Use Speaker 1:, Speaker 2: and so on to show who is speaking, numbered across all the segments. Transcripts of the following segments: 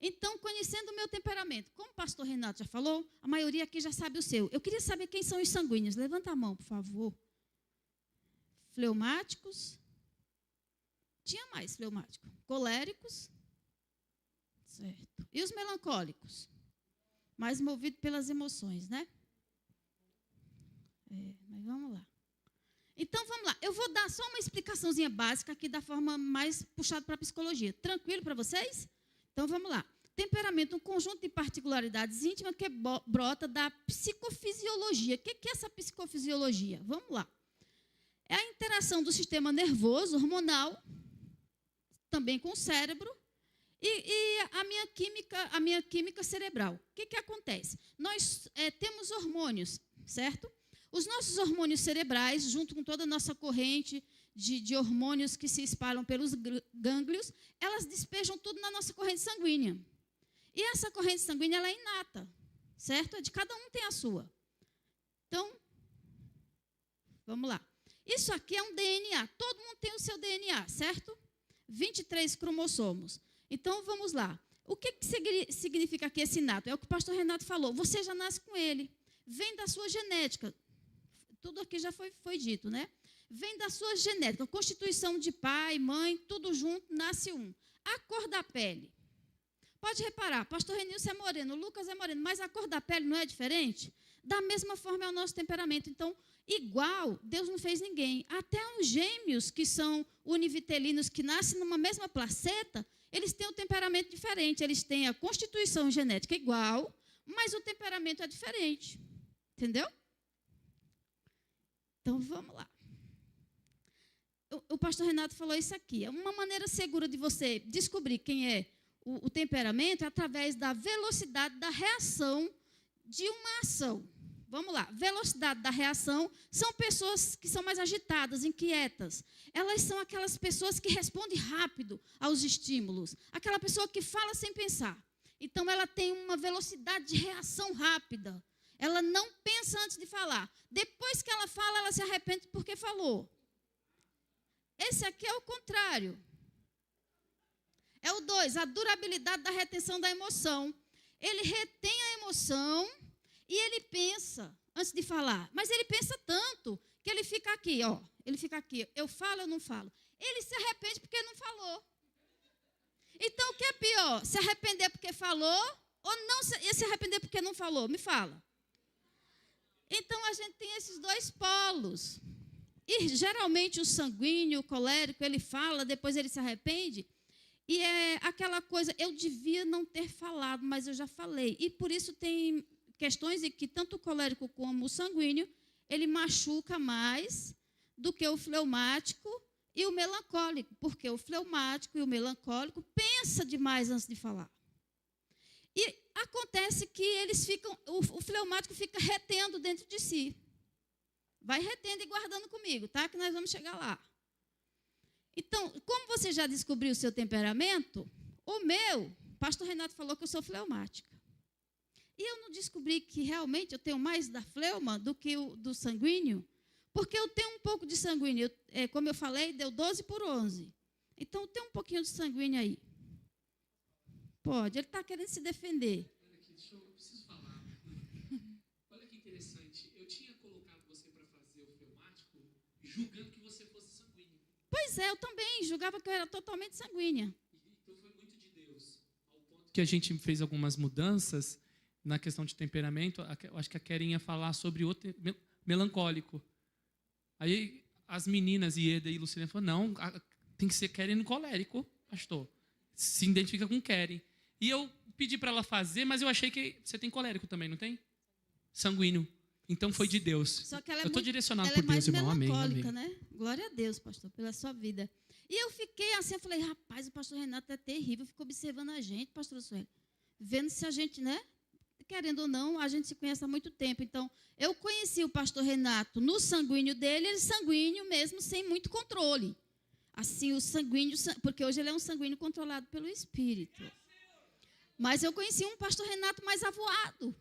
Speaker 1: Então, conhecendo o meu temperamento, como o pastor Renato já falou, a maioria aqui já sabe o seu. Eu queria saber quem são os sanguíneos. Levanta a mão, por favor. Fleumáticos. Tinha mais fleumático. Coléricos. Certo. E os melancólicos? Mais movidos pelas emoções, né? Mas vamos lá. Então, vamos lá. Eu vou dar só uma explicaçãozinha básica aqui da forma mais puxada para a psicologia. Tranquilo para vocês? Então, vamos lá. Temperamento, um conjunto de particularidades íntimas que brota da psicofisiologia. O que é essa psicofisiologia? Vamos lá. É a interação do sistema nervoso, hormonal, também com o cérebro, e a minha química cerebral. O que acontece? Nós temos hormônios, certo? Os nossos hormônios cerebrais, junto com toda a nossa corrente de hormônios que se espalham pelos gânglios, elas despejam tudo na nossa corrente sanguínea. E essa corrente sanguínea ela é inata, certo? De cada um tem a sua. Então, vamos lá. Isso aqui é um DNA. Todo mundo tem o seu DNA, certo? 23 cromossomos. Então, vamos lá. O que significa aqui esse inato? É o que o pastor Renato falou. Você já nasce com ele. Vem da sua genética. Tudo aqui já foi dito, né? Vem da sua genética. Constituição de pai, mãe, tudo junto, nasce um. A cor da pele. Pode reparar, pastor Renilson é moreno, Lucas é moreno, mas a cor da pele não é diferente? Da mesma forma é o nosso temperamento. Então, igual, Deus não fez ninguém. Até os gêmeos, que são univitelinos, que nascem numa mesma placenta, eles têm um temperamento diferente. Eles têm a constituição genética igual, mas o temperamento é diferente. Entendeu? Então, vamos lá. O pastor Renato falou isso aqui. É uma maneira segura de você descobrir quem é o temperamento é através da velocidade da reação de uma ação. Vamos lá. Velocidade da reação são pessoas que são mais agitadas, inquietas. Elas são aquelas pessoas que respondem rápido aos estímulos. Aquela pessoa que fala sem pensar. Então, ela tem uma velocidade de reação rápida. Ela não pensa antes de falar. Depois que ela fala, ela se arrepende porque falou. Esse aqui é o contrário. É o 2, a durabilidade da retenção da emoção. Ele retém a emoção e ele pensa antes de falar. Mas ele pensa tanto que ele fica aqui, ó. Ele fica aqui, eu falo ou não falo? Ele se arrepende porque não falou. Então, o que é pior? Se arrepender porque falou ou não se arrepender porque não falou? Me fala. Então, a gente tem esses dois polos. E, geralmente, o sanguíneo, o colérico, ele fala, depois ele se arrepende. E é aquela coisa, eu devia não ter falado, mas eu já falei. E, por isso, tem questões em que tanto o colérico como o sanguíneo, ele machuca mais do que o fleumático e o melancólico. Porque o fleumático e o melancólico pensa demais antes de falar. E acontece que eles ficam, o fleumático fica retendo dentro de si. Vai retendo e guardando comigo, tá? Que nós vamos chegar lá. Então, como você já descobriu o seu temperamento, o meu, o pastor Renato falou que eu sou fleumática. E eu não descobri que realmente eu tenho mais da fleuma do que do sanguíneo, porque eu tenho um pouco de sanguíneo. Como eu falei, deu 12 por 11. Então, eu tenho um pouquinho de sanguíneo aí. Pode, ele está querendo se defender.
Speaker 2: Olha aqui, eu preciso falar. Olha que interessante. Eu tinha colocado você para fazer o fleumático, julgando que você fosse sanguíneo.
Speaker 1: Pois é, eu também julgava que eu era totalmente sanguínea.
Speaker 2: Então foi muito de Deus. Ao ponto que a gente fez algumas mudanças na questão de temperamento. Eu acho que a Keren ia falar sobre o melancólico. Aí as meninas, Ieda e Lucilene, falaram, não, tem que ser Keren colérico, pastor. Se identifica com Keren. E eu pedi para ela fazer, mas eu achei que você tem colérico também, não tem? Sanguíneo. Então foi de Deus.
Speaker 1: Só que ela
Speaker 2: eu estou direcionado
Speaker 1: por
Speaker 2: Deus, irmão. Amém.
Speaker 1: Melancólica, né? Glória a Deus, pastor, pela sua vida. E eu fiquei assim, eu falei, rapaz, o pastor Renato é terrível, ficou observando a gente, pastor Sueli, vendo se a gente, né? Querendo ou não, a gente se conhece há muito tempo. Então, eu conheci o pastor Renato no sanguíneo dele, ele sanguíneo mesmo, sem muito controle. Assim, o sanguíneo, porque hoje ele é um sanguíneo controlado pelo Espírito. Mas eu conheci um pastor Renato mais avoado.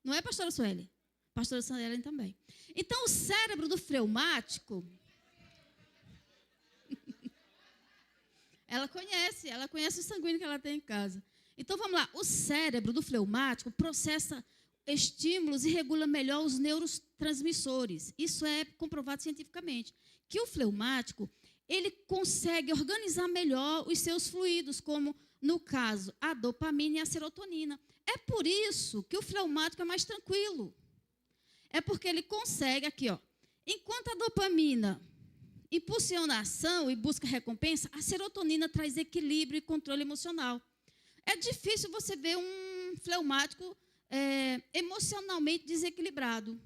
Speaker 1: Não é, pastora Sueli? Pastora Sueli também. Então, o cérebro do fleumático, ela conhece o sanguíneo que ela tem em casa. Então, vamos lá. O cérebro do fleumático processa estímulos e regula melhor os neurotransmissores. Isso é comprovado cientificamente. Que o fleumático, ele consegue organizar melhor os seus fluidos, como, no caso, a dopamina e a serotonina. É por isso que o fleumático é mais tranquilo. É porque ele consegue, aqui, ó, enquanto a dopamina impulsiona a ação e busca recompensa, a serotonina traz equilíbrio e controle emocional. É difícil você ver um fleumático emocionalmente desequilibrado.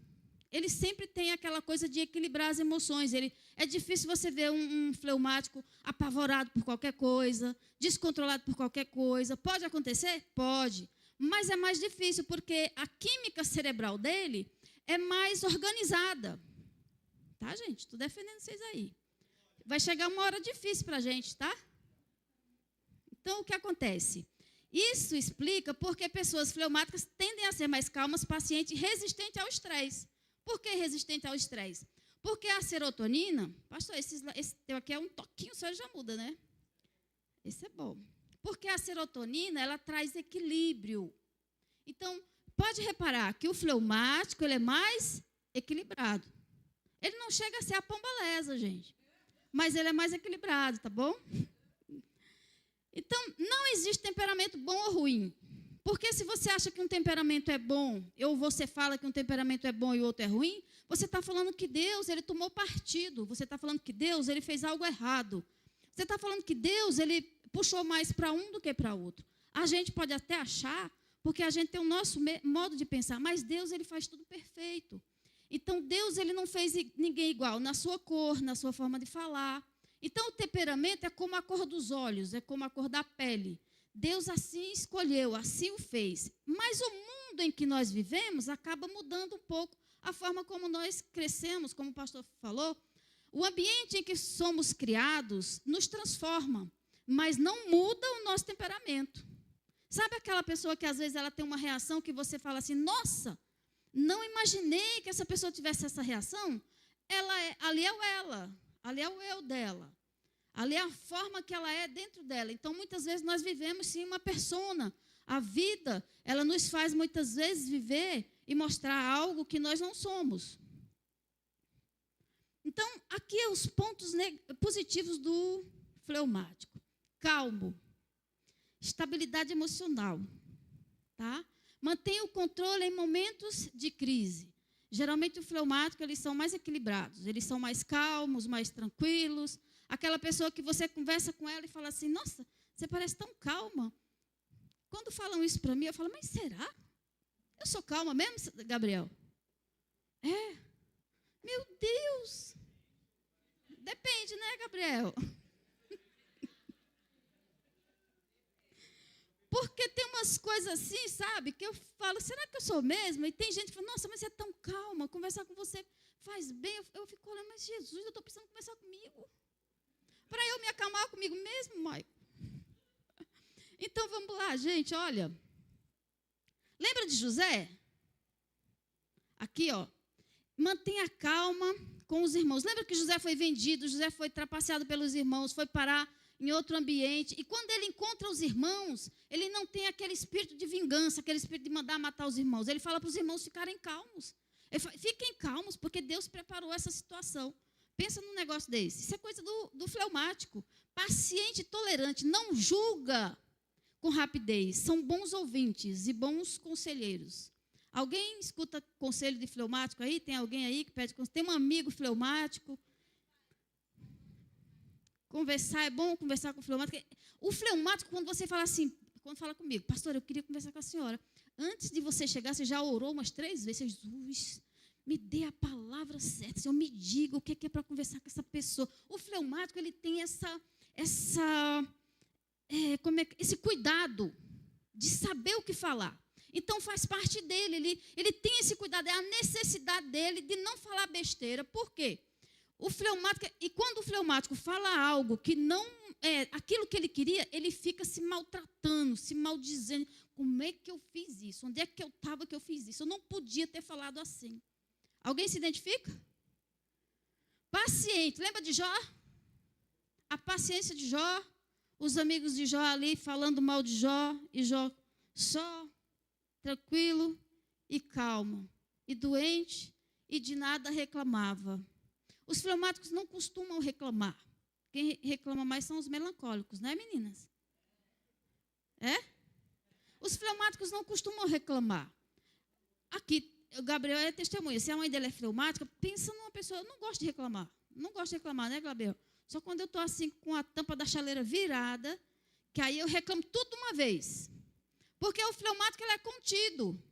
Speaker 1: Ele sempre tem aquela coisa de equilibrar as emoções. É difícil você ver um fleumático apavorado por qualquer coisa, descontrolado por qualquer coisa. Pode acontecer? Pode. Mas é mais difícil, porque a química cerebral dele é mais organizada. Tá, gente? Estou defendendo vocês aí. Vai chegar uma hora difícil para a gente, tá? Então, o que acontece? Isso explica porque pessoas fleumáticas tendem a ser mais calmas, pacientes e resistentes ao estresse. Por que resistente ao estresse? Porque a serotonina... Pastor, esse teu aqui é um toquinho, só já muda, né? Esse é bom. Porque a serotonina, ela traz equilíbrio. Então, pode reparar que o fleumático, ele é mais equilibrado. Ele não chega a ser a pombalesa, gente. Mas ele é mais equilibrado, tá bom? Então, não existe temperamento bom ou ruim. Porque se você acha que um temperamento é bom, ou você fala que um temperamento é bom e o outro é ruim, você está falando que Deus, ele tomou partido. Você está falando que Deus, ele fez algo errado. Você está falando que Deus, ele puxou mais para um do que para outro. A gente pode até achar, porque a gente tem o nosso modo de pensar, mas Deus, ele faz tudo perfeito. Então, Deus, ele não fez ninguém igual na sua cor, na sua forma de falar. Então, o temperamento é como a cor dos olhos, é como a cor da pele. Deus assim escolheu, assim o fez. Mas o mundo em que nós vivemos acaba mudando um pouco a forma como nós crescemos, como o pastor falou. O ambiente em que somos criados nos transforma, mas não muda o nosso temperamento. Sabe aquela pessoa que às vezes ela tem uma reação que você fala assim, nossa, não imaginei que essa pessoa tivesse essa reação? Ali é o ela, ali é o eu dela. Ali é a forma que ela é dentro dela. Então, muitas vezes, nós vivemos, sim, uma persona. A vida, ela nos faz, muitas vezes, viver e mostrar algo que nós não somos. Então, aqui é os pontos positivos do fleumático. Calmo. Estabilidade emocional. Tá? Mantém o controle em momentos de crise. Geralmente, o fleumático, eles são mais equilibrados. Eles são mais calmos, mais tranquilos. Aquela pessoa que você conversa com ela e fala assim, nossa, você parece tão calma. Quando falam isso para mim, eu falo, mas será? Eu sou calma mesmo, Gabriel? É. Meu Deus. Depende, né, Gabriel? Porque tem umas coisas assim, sabe, que eu falo, será que eu sou mesmo? E tem gente que fala, nossa, mas você é tão calma, conversar com você faz bem. Eu fico olhando, mas Jesus, eu estou precisando conversar comigo. Para eu me acalmar comigo mesmo, Maico. Então, vamos lá, gente, olha. Lembra de José? Aqui, ó. Mantenha calma com os irmãos. Lembra que José foi vendido, José foi trapaceado pelos irmãos, foi parar em outro ambiente. E quando ele encontra os irmãos, ele não tem aquele espírito de vingança, aquele espírito de mandar matar os irmãos. Ele fala para os irmãos ficarem calmos. Ele fala, fiquem calmos, porque Deus preparou essa situação. Pensa num negócio desse. Isso é coisa do fleumático. Paciente e tolerante. Não julga com rapidez. São bons ouvintes e bons conselheiros. Alguém escuta conselho de fleumático aí? Tem alguém aí que pede conselho? Tem um amigo fleumático? Conversar, é bom conversar com o fleumático. O fleumático, quando você fala assim, quando fala comigo, pastor, eu queria conversar com a senhora. Antes de você chegar, você já orou umas 3 vezes. Jesus, me dê a palavra certa, Senhor, me diga o que é para conversar com essa pessoa. O fleumático, ele tem esse cuidado de saber o que falar. Então, faz parte dele, ele tem esse cuidado, é a necessidade dele de não falar besteira. Por quê? E quando o fleumático fala algo que não é aquilo que ele queria, ele fica se maltratando, se maldizendo. Como é que eu fiz isso? Onde é que eu estava que eu fiz isso? Eu não podia ter falado assim. Alguém se identifica? Paciente. Lembra de Jó? A paciência de Jó. Os amigos de Jó ali falando mal de Jó, e Jó só tranquilo e calmo, e doente, e de nada reclamava. Os fleumáticos não costumam reclamar. Quem reclama mais são os melancólicos, não é, meninas? É? Os fleumáticos não costumam reclamar. Aqui, o Gabriel é testemunha. Se a mãe dele é fleumática, pensa numa pessoa, eu não gosto de reclamar. Não gosto de reclamar, né, Gabriel? Só quando eu estou assim com a tampa da chaleira virada, que aí eu reclamo tudo de uma vez. Porque o fleumático ele é contido.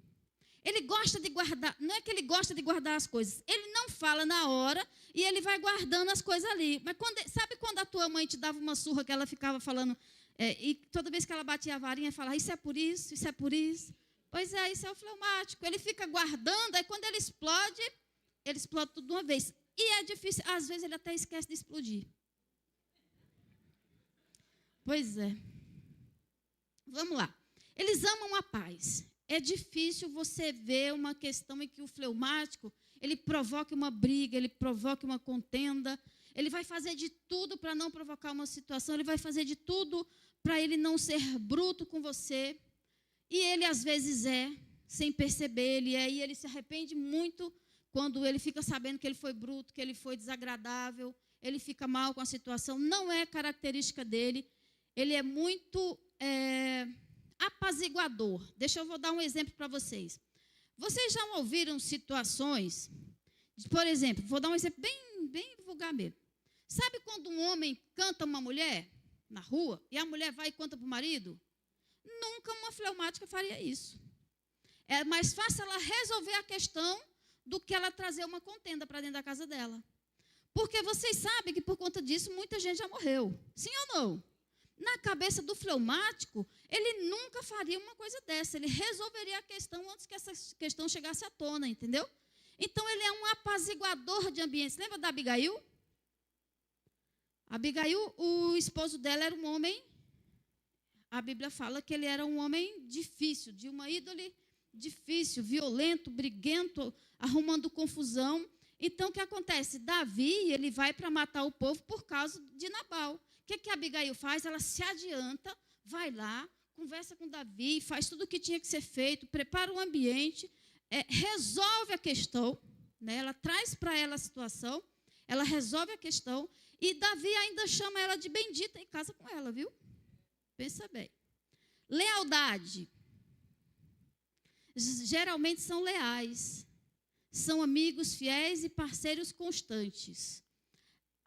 Speaker 1: Ele gosta de guardar, não é que ele gosta de guardar as coisas, ele não fala na hora e ele vai guardando as coisas ali. Mas sabe quando a tua mãe te dava uma surra que ela ficava falando, e toda vez que ela batia a varinha, falava, isso é por isso, isso é por isso. Pois é, isso é o fleumático. Ele fica guardando, aí quando ele explode tudo de uma vez. E é difícil, às vezes ele até esquece de explodir. Pois é. Vamos lá. Eles amam a paz. É difícil você ver uma questão em que o fleumático, ele provoque uma briga, ele provoque uma contenda, ele vai fazer de tudo para não provocar uma situação, ele vai fazer de tudo para ele não ser bruto com você. E ele, às vezes, sem perceber, e ele se arrepende muito quando ele fica sabendo que ele foi bruto, que ele foi desagradável, ele fica mal com a situação. Não é característica dele, ele é muito apaziguador. Vou dar um exemplo para vocês. Vocês já ouviram situações, por exemplo, vou dar um exemplo bem vulgar mesmo. Sabe quando um homem canta uma mulher na rua e a mulher vai e conta para o marido? Nunca uma fleumática faria isso. É mais fácil ela resolver a questão do que ela trazer uma contenda para dentro da casa dela. Porque vocês sabem que por conta disso muita gente já morreu. Sim ou não? Na cabeça do fleumático, ele nunca faria uma coisa dessa. Ele resolveria a questão antes que essa questão chegasse à tona, entendeu? Então, ele é um apaziguador de ambientes. Lembra da Abigail? Abigail, o esposo dela era um homem, a Bíblia fala que ele era um homem difícil, de uma índole difícil, violento, briguento, arrumando confusão. Então, o que acontece? Davi, ele vai para matar o povo por causa de Nabal. O que a Abigail faz? Ela se adianta, vai lá, conversa com Davi, faz tudo o que tinha que ser feito, prepara o ambiente, resolve a questão, né? Ela traz para ela a situação, ela resolve a questão, e Davi ainda chama ela de bendita e casa com ela, viu? Pensa bem. Lealdade. Geralmente são leais, são amigos fiéis e parceiros constantes.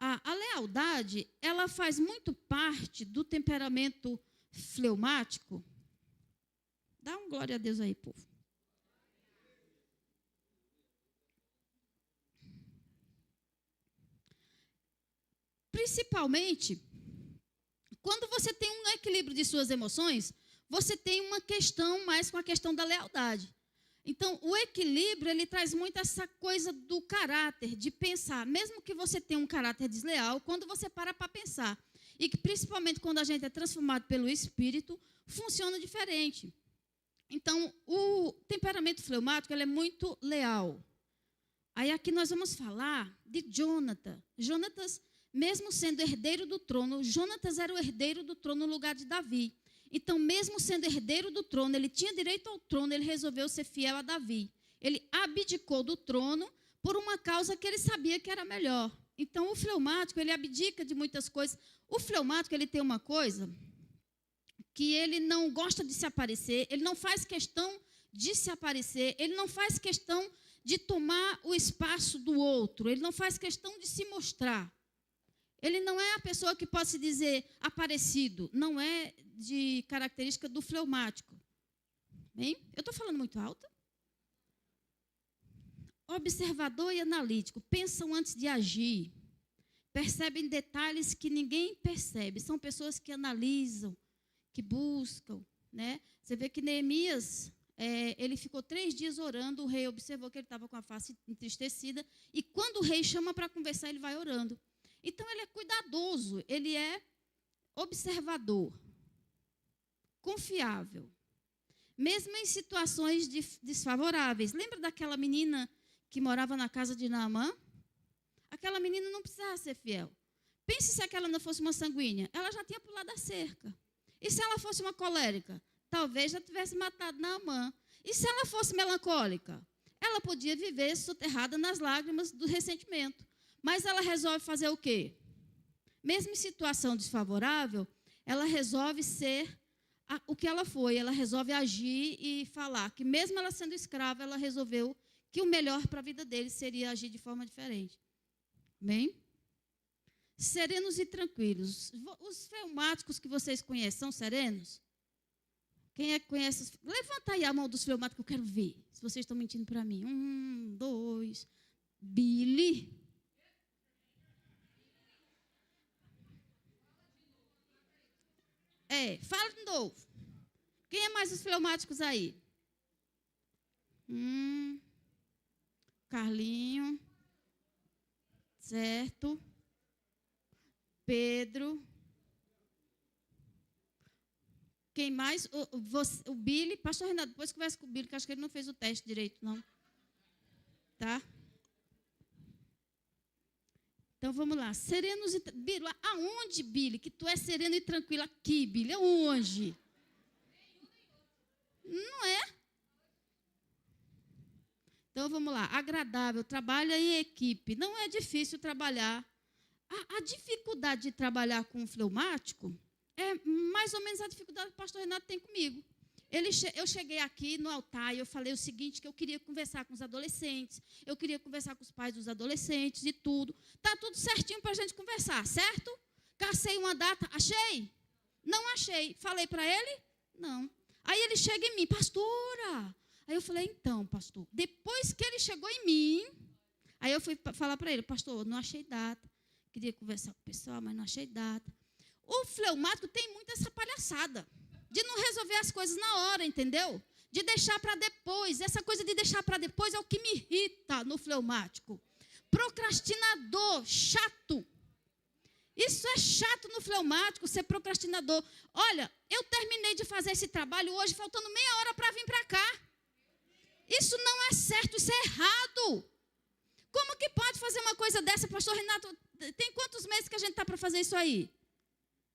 Speaker 1: A lealdade, ela faz muito parte do temperamento fleumático. Dá um glória a Deus aí, povo. Principalmente, quando você tem um equilíbrio de suas emoções, você tem uma questão mais com a questão da lealdade. Então, o equilíbrio, ele traz muito essa coisa do caráter, de pensar. Mesmo que você tenha um caráter desleal, quando você para pensar, e que principalmente quando a gente é transformado pelo Espírito, funciona diferente. Então, o temperamento fleumático, ele é muito leal. Aí aqui nós vamos falar de Jonatas. Jonatas, mesmo sendo herdeiro do trono, Jonatas era o herdeiro do trono no lugar de Davi. Então, mesmo sendo herdeiro do trono, ele tinha direito ao trono, ele resolveu ser fiel a Davi. Ele abdicou do trono por uma causa que ele sabia que era melhor. Então, o fleumático, ele abdica de muitas coisas. O fleumático, ele tem uma coisa que ele não gosta de se aparecer, ele não faz questão de se aparecer, ele não faz questão de tomar o espaço do outro, ele não faz questão de se mostrar. Ele não é a pessoa que pode se dizer aparecido, não é de característica do fleumático. Bem, eu estou falando muito alto? Observador e analítico, pensam antes de agir, percebem detalhes que ninguém percebe, são pessoas que analisam, que buscam, né? Você vê que Neemias, ele ficou 3 dias orando, o rei observou que ele estava com a face entristecida, e quando o rei chama para conversar, ele vai orando. Então, ele é cuidadoso, ele é observador, confiável, mesmo em situações desfavoráveis. Lembra daquela menina que morava na casa de Naamã? Aquela menina não precisava ser fiel. Pense se aquela não fosse uma sanguínea. Ela já tinha pulado a cerca. E se ela fosse uma colérica? Talvez já tivesse matado Naamã. E se ela fosse melancólica? Ela podia viver soterrada nas lágrimas do ressentimento. Mas ela resolve fazer o quê? Mesmo em situação desfavorável, ela resolve ser o que ela foi. Ela resolve agir e falar que, mesmo ela sendo escrava, ela resolveu que o melhor para a vida dele seria agir de forma diferente. Amém? Serenos e tranquilos. Os fleumáticos que vocês conhecem são serenos? Quem é que conhece? Levanta aí a mão dos fleumáticos que eu quero ver. Se vocês estão mentindo para mim. 1, 2. Billy. Fala de novo. Quem é mais os fleumáticos aí? Carlinho. Certo. Pedro. Quem mais? O Billy. Pastor Renato, depois conversa com o Billy, que acho que ele não fez o teste direito, não. Tá? Então, vamos lá. Serenos e... Billy, aonde, Billy? Que tu é sereno e tranquilo. Aqui, Billy. Aonde? Não é? Então, vamos lá. Agradável. Trabalha em equipe. Não é difícil trabalhar. A dificuldade de trabalhar com um fleumático é mais ou menos a dificuldade que o pastor Renato tem comigo. Eu cheguei aqui no altar e eu falei o seguinte, que eu queria conversar com os adolescentes, eu queria conversar com os pais dos adolescentes e tudo. Está tudo certinho para a gente conversar, certo? Cacei uma data, achei? Não achei. Falei para ele? Não. Aí ele chega em mim, pastora. Aí eu falei, então, pastor, depois que ele chegou em mim, aí eu fui falar para ele, pastor, não achei data. Queria conversar com o pessoal, mas não achei data. O fleumático tem muito essa palhaçada de não resolver as coisas na hora, entendeu? De deixar para depois. Essa coisa de deixar para depois é o que me irrita no fleumático. Procrastinador, chato. Isso é chato no fleumático, ser procrastinador. Olha, eu terminei de fazer esse trabalho hoje, faltando meia hora para vir para cá. Isso não é certo, isso é errado. Como que pode fazer uma coisa dessa, pastor Renato? Tem quantos meses que a gente está para fazer isso aí?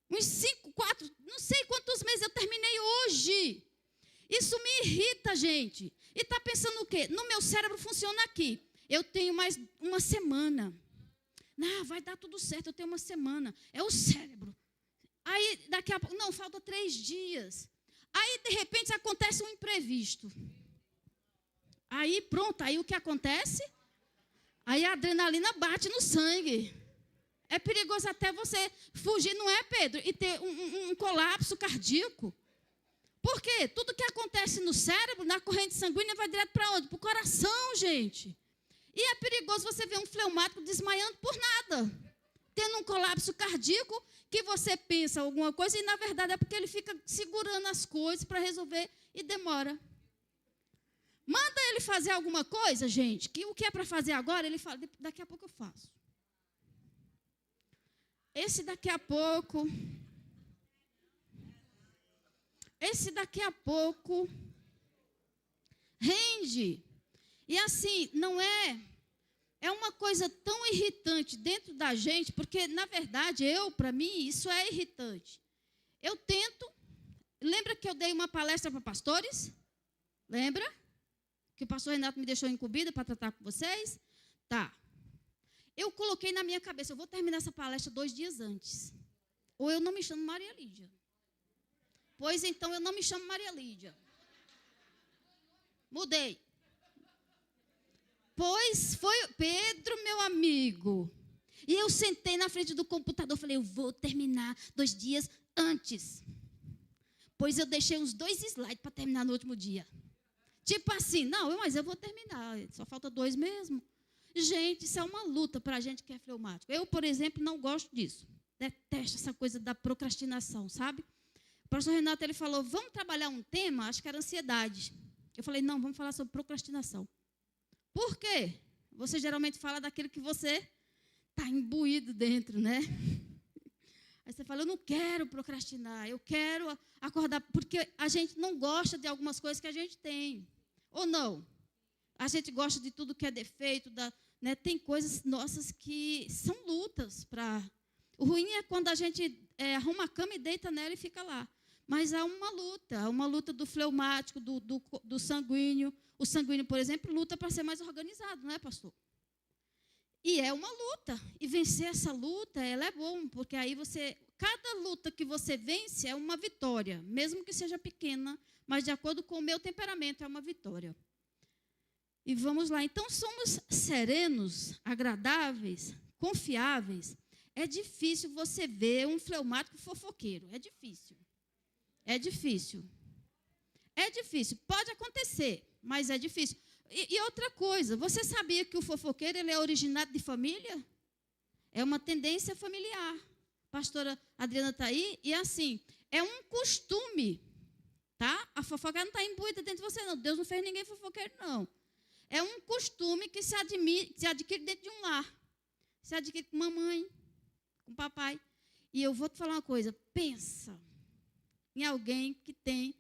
Speaker 1: Uns 5, 4, não sei quantos meses eu terminei hoje. Isso me irrita, gente. E está pensando o quê? No meu cérebro funciona aqui. Eu tenho mais uma semana. Não, vai dar tudo certo, eu tenho uma semana. É o cérebro. Aí, daqui a pouco, não, falta 3 dias. Aí, de repente, acontece um imprevisto. Aí, pronto, aí o que acontece? Aí a adrenalina bate no sangue. É perigoso até você fugir, não é, Pedro? E ter um colapso cardíaco. Por quê? Tudo que acontece no cérebro, na corrente sanguínea, vai direto para onde? Para o coração, gente. E é perigoso você ver um fleumático desmaiando por nada. Tendo um colapso cardíaco, que você pensa alguma coisa, e na verdade é porque ele fica segurando as coisas para resolver e demora. Manda ele fazer alguma coisa, gente, que o que é para fazer agora, ele fala, daqui a pouco eu faço. Esse daqui a pouco rende. E assim, não é uma coisa tão irritante dentro da gente, porque, na verdade, para mim, isso é irritante. Eu tento, lembra que eu dei uma palestra para pastores? Lembra? Que o pastor Renato me deixou incumbida para tratar com vocês? Tá. Eu coloquei na minha cabeça, eu vou terminar essa palestra 2 dias antes. Ou eu não me chamo Maria Lídia. Pois então eu não me chamo Maria Lídia. Mudei. Pois foi Pedro, meu amigo. E eu sentei na frente do computador, falei, eu vou terminar 2 dias antes. Pois eu deixei uns 2 slides para terminar no último dia. Tipo assim, não, mas eu vou terminar, só falta 2 mesmo. Gente, isso é uma luta para a gente que é fleumático. Eu, por exemplo, não gosto disso. Detesto essa coisa da procrastinação, sabe? O pastor Renato, ele falou, vamos trabalhar um tema, acho que era ansiedade. Eu falei, não, vamos falar sobre procrastinação. Por quê? Você geralmente fala daquilo que você está imbuído dentro, né? Aí você fala, eu não quero procrastinar, eu quero acordar, porque a gente não gosta de algumas coisas que a gente tem. Ou não? A gente gosta de tudo que é defeito, né? Tem coisas nossas que são lutas para... O ruim é quando a gente arruma a cama e deita nela e fica lá. Mas há uma luta do fleumático, do sanguíneo. O sanguíneo, por exemplo, luta para ser mais organizado, não é, pastor? E é uma luta. E vencer essa luta, ela é bom, porque aí cada luta que você vence é uma vitória, mesmo que seja pequena, mas de acordo com o meu temperamento é uma vitória. E vamos lá. Então, somos serenos, agradáveis, confiáveis. É difícil você ver um fleumático fofoqueiro. É difícil. É difícil. É difícil. Pode acontecer, mas é difícil. E outra coisa, você sabia que o fofoqueiro ele é originado de família? É uma tendência familiar. A pastora Adriana está aí, e assim, é um costume, tá? A fofoca não está imbuída dentro de você, não. Deus não fez ninguém fofoqueiro, não. É um costume que se adquire dentro de um lar. Se adquire com mamãe, com papai. E eu vou te falar uma coisa, pensa em alguém que tem,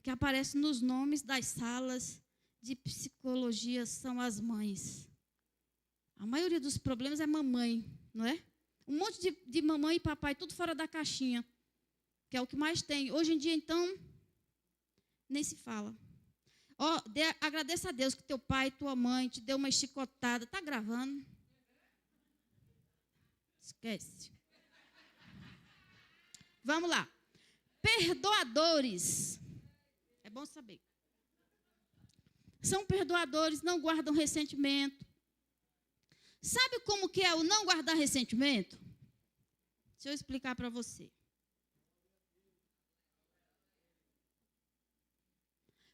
Speaker 1: que aparece nos nomes das salas de psicologia, são as mães. A maioria dos problemas é mamãe, não é? Um monte de mamãe e papai, tudo fora da caixinha, que é o que mais tem. Hoje em dia, então, nem se fala. Agradeça a Deus que teu pai e tua mãe te deu uma chicotada. Está gravando? Esquece. Vamos lá. Perdoadores. É bom saber. São perdoadores, não guardam ressentimento. Sabe como que é o não guardar ressentimento? Deixa eu explicar para você.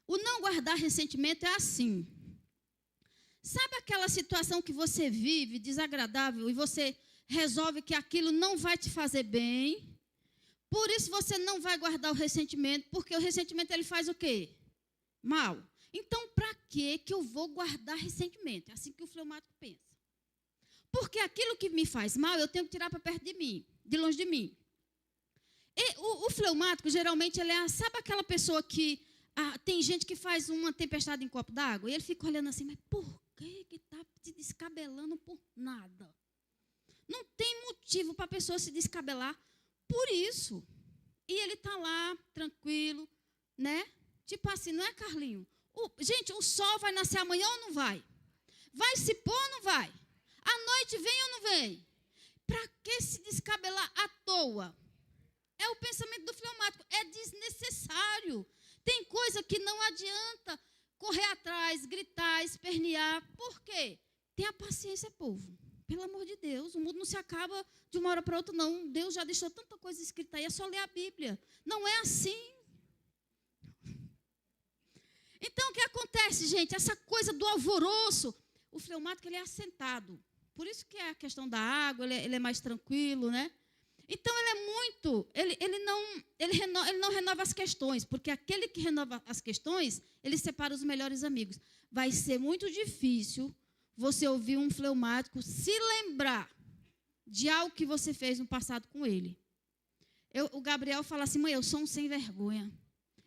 Speaker 1: O não guardar ressentimento é assim. Sabe aquela situação que você vive desagradável e você resolve que aquilo não vai te fazer bem? Por isso você não vai guardar o ressentimento, porque o ressentimento ele faz o quê? Mal. Então, para que eu vou guardar ressentimento? É assim que o fleumático pensa. Porque aquilo que me faz mal, eu tenho que tirar para perto de mim, de longe de mim. E o fleumático, geralmente, ele sabe aquela pessoa que tem gente que faz uma tempestade em copo d'água, e ele fica olhando assim, mas por que está se descabelando por nada? Não tem motivo para a pessoa se descabelar por isso. E ele está lá, tranquilo, né? Tipo assim, não é, Carlinho? Gente, o sol vai nascer amanhã ou não vai? Vai se pôr ou não vai? A noite vem ou não vem? Para que se descabelar à toa? É o pensamento do fleumático. É desnecessário. Tem coisa que não adianta correr atrás, gritar, espernear. Por quê? Tenha paciência, povo. Pelo amor de Deus, o mundo não se acaba de uma hora para outra, não. Deus já deixou tanta coisa escrita aí, é só ler a Bíblia. Não é assim. Então, o que acontece, gente? Essa coisa do alvoroço, o fleumático ele é assentado. Por isso que é a questão da água, ele é mais tranquilo, né? Então, ele não renova as questões, porque aquele que renova as questões, ele separa os melhores amigos. Vai ser muito difícil você ouvir um fleumático se lembrar de algo que você fez no passado com ele. O Gabriel fala assim, mãe, eu sou um sem vergonha.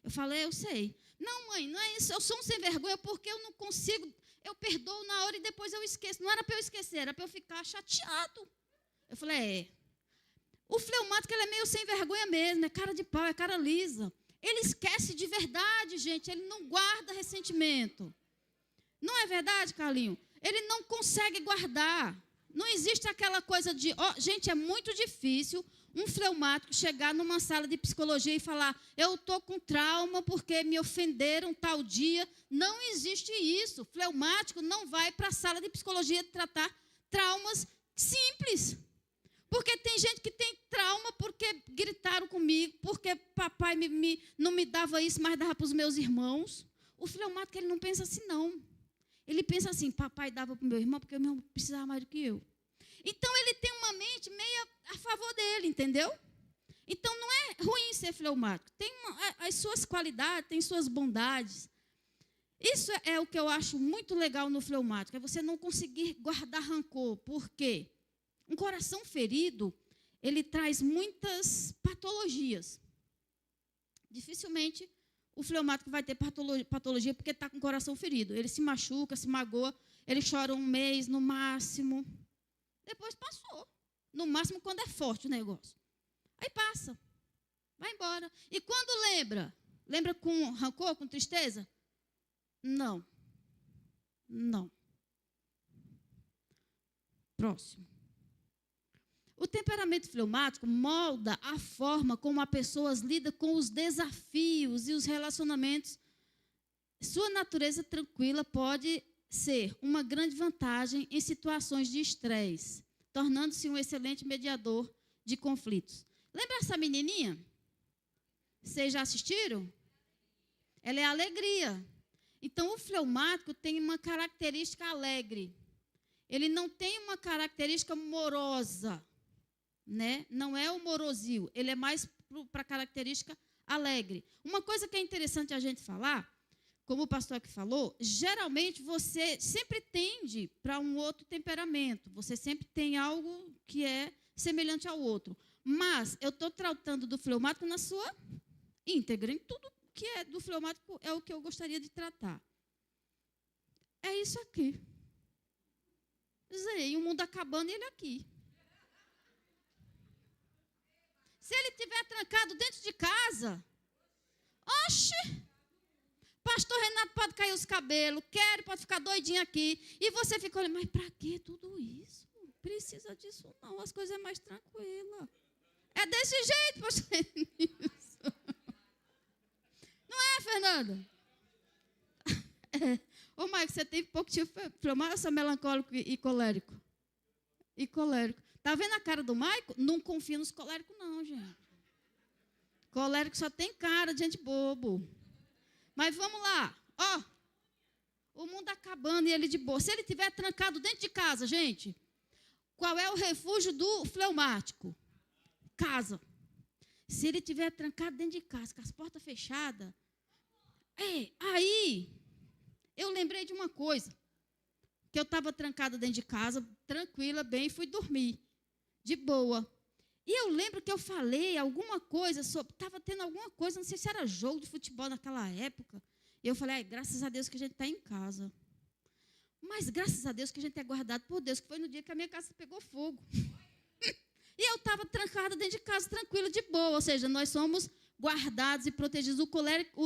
Speaker 1: Eu falei, eu sei. Não, mãe, não é isso, eu sou um sem vergonha porque eu não consigo, eu perdoo na hora e depois eu esqueço. Não era para eu esquecer, era para eu ficar chateado. Eu falei, O fleumático ele é meio sem vergonha mesmo, é cara de pau, é cara lisa. Ele esquece de verdade, gente, ele não guarda ressentimento. Não é verdade, Carlinho? Ele não consegue guardar. Não existe aquela coisa de... gente, é muito difícil um fleumático chegar numa sala de psicologia e falar, eu estou com trauma porque me ofenderam tal dia. Não existe isso. Fleumático não vai para a sala de psicologia tratar traumas simples. Porque tem gente que tem trauma porque gritaram comigo, porque papai não me dava isso, mas dava para os meus irmãos. O fleumático ele não pensa assim, não. Ele pensa assim, papai dava para o meu irmão porque o meu irmão precisava mais do que eu. Então, ele tem uma mente meio a favor dele, entendeu? Então, não é ruim ser fleumático. Tem as suas qualidades, tem suas bondades. Isso é o que eu acho muito legal no fleumático, é você não conseguir guardar rancor. Por quê? Um coração ferido, ele traz muitas patologias. Dificilmente o fleumático vai ter patologia porque está com o coração ferido. Ele se machuca, se magoa, ele chora um mês no máximo. Depois passou. No máximo quando é forte o negócio. Aí passa. Vai embora. E quando lembra? Lembra com rancor, com tristeza? Não. Não. Próximo. O temperamento fleumático molda a forma como as pessoas lidam com os desafios e os relacionamentos. Sua natureza tranquila pode ser uma grande vantagem em situações de estresse, tornando-se um excelente mediador de conflitos. Lembra essa menininha? Vocês já assistiram? Ela é alegria. Então, o fleumático tem uma característica alegre. Ele não tem uma característica morosa, né? Não é o morosio, ele é mais para a característica alegre. Uma coisa que é interessante a gente falar, como o pastor aqui falou, geralmente você sempre tende para um outro temperamento, você sempre tem algo que é semelhante ao outro. Mas eu estou tratando do fleumático na sua íntegra, em tudo que é do fleumático é o que eu gostaria de tratar. É isso aqui. E o mundo acabando e ele aqui. Se ele estiver trancado dentro de casa, oxe, pastor Renato pode cair os cabelos, pode ficar doidinho aqui, e você fica olhando, mas para que tudo isso? Não precisa disso não, as coisas é mais tranquilas. É desse jeito, pastor Renato. Não é, Fernanda? Ô, Mike, você tem pouco de fleumático, ou sou melancólico e colérico? E colérico. Está vendo a cara do Maico? Não confia nos coléricos, não, gente. Colérico só tem cara de gente bobo. Mas vamos lá. Ó, o mundo acabando e ele de boa. Se ele estiver trancado dentro de casa, gente, qual é o refúgio do fleumático? Casa. Se ele estiver trancado dentro de casa, com as portas fechadas, aí eu lembrei de uma coisa. Que eu estava trancada dentro de casa, tranquila, bem, fui dormir. De boa. E eu lembro que eu falei alguma coisa sobre... Estava tendo alguma coisa, não sei se era jogo de futebol naquela época. E eu falei, graças a Deus que a gente está em casa. Mas graças a Deus que a gente é guardado por Deus, que foi no dia que a minha casa pegou fogo. E eu estava trancada dentro de casa, tranquila, de boa. Ou seja, nós somos guardados e protegidos. O colérico,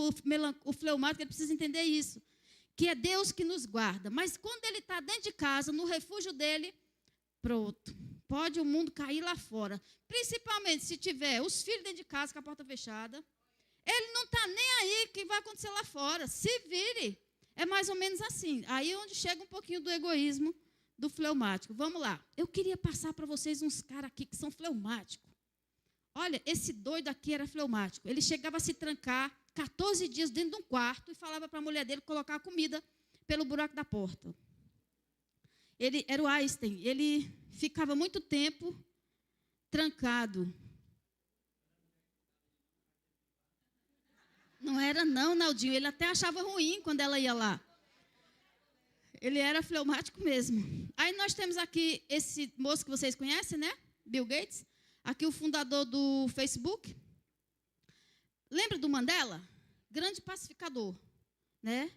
Speaker 1: o fleumático, ele precisa entender isso. Que é Deus que nos guarda. Mas quando ele está dentro de casa, no refúgio dele, pronto. Pode o mundo cair lá fora. Principalmente se tiver os filhos dentro de casa com a porta fechada. Ele não está nem aí o que vai acontecer lá fora. Se vire. É mais ou menos assim. Aí é onde chega um pouquinho do egoísmo do fleumático. Vamos lá. Eu queria passar para vocês uns caras aqui que são fleumáticos. Olha, esse doido aqui era fleumático. Ele chegava a se trancar 14 dias dentro de um quarto e falava para a mulher dele colocar a comida pelo buraco da porta. Ele era o Einstein. Ele ficava muito tempo trancado. Não era não, Naldinho. Ele até achava ruim quando ela ia lá. Ele era fleumático mesmo. Aí nós temos aqui esse moço que vocês conhecem, né? Bill Gates. Aqui o fundador do Facebook. Lembra do Mandela? Grande pacificador, né?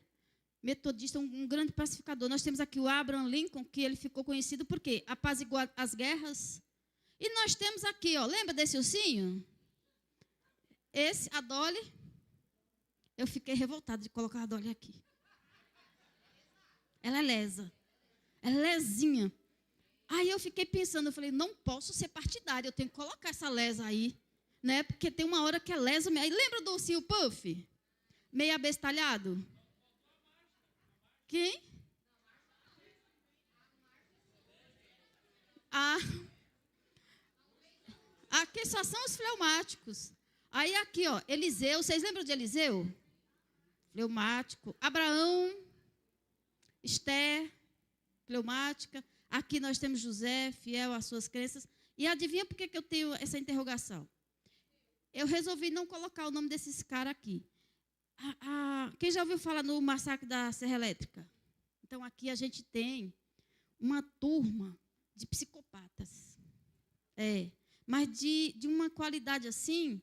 Speaker 1: Metodista, um grande pacificador. Nós temos aqui o Abraham Lincoln, que ele ficou conhecido por quê? Apaziguar as guerras. E nós temos aqui, ó, lembra desse ursinho? Esse, a Dolly. Eu fiquei revoltada de colocar a Dolly aqui. Ela é lesa. Ela é lesinha. Aí eu fiquei pensando, eu falei, não posso ser partidária, eu tenho que colocar essa lesa aí. Né? Porque tem uma hora que é lesa. Aí lembra do ursinho Puff? Meio abestalhado? Quem? Aqui só são os fleumáticos. Aí aqui, ó, Eliseu. Vocês lembram de Eliseu? Fleumático. Abraão. Esther. Fleumática. Aqui nós temos José, fiel às suas crenças. E adivinha por que eu tenho essa interrogação? Eu resolvi não colocar o nome desses caras aqui. Quem já ouviu falar no massacre da Serra Elétrica? Então, aqui a gente tem uma turma de psicopatas. Mas de uma qualidade assim,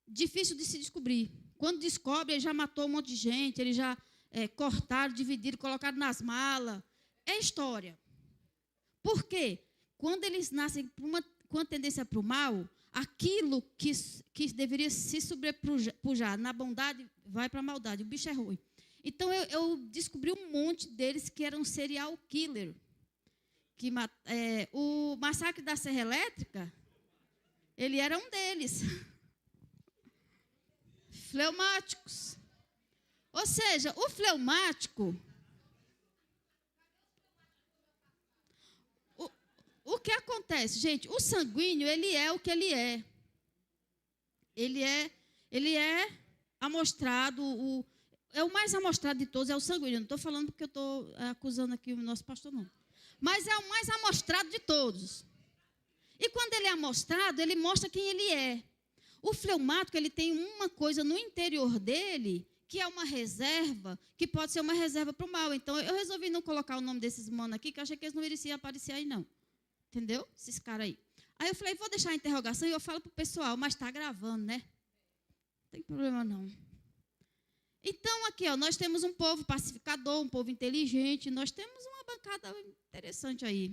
Speaker 1: difícil de se descobrir. Quando descobre, ele já matou um monte de gente, ele já cortaram, dividiram, colocaram nas malas. É história. Por quê? quando eles nascem com uma tendência para o mal, aquilo que deveria se sobrepujar na bondade vai para a maldade. O bicho é ruim. Então, eu descobri um monte deles que eram serial killer. O massacre da Serra Elétrica, ele era um deles. Fleumáticos. Ou seja, o fleumático... O que acontece, gente? O sanguíneo, ele é o que ele é. Ele é amostrado, é o mais amostrado de todos, é o sanguíneo. Não estou falando porque eu estou acusando aqui o nosso pastor, não. Mas é o mais amostrado de todos. E quando ele é amostrado, ele mostra quem ele é. O fleumático, ele tem uma coisa no interior dele, que é uma reserva, que pode ser uma reserva para o mal. Então, eu resolvi não colocar o nome desses manos aqui, que eu achei que eles não mereciam aparecer aí, não. Entendeu? Esses caras aí. Aí eu falei, vou deixar a interrogação e eu falo para o pessoal, mas está gravando, né? Não tem problema, não. Então, aqui, ó, nós temos um povo pacificador, um povo inteligente, nós temos uma bancada interessante aí.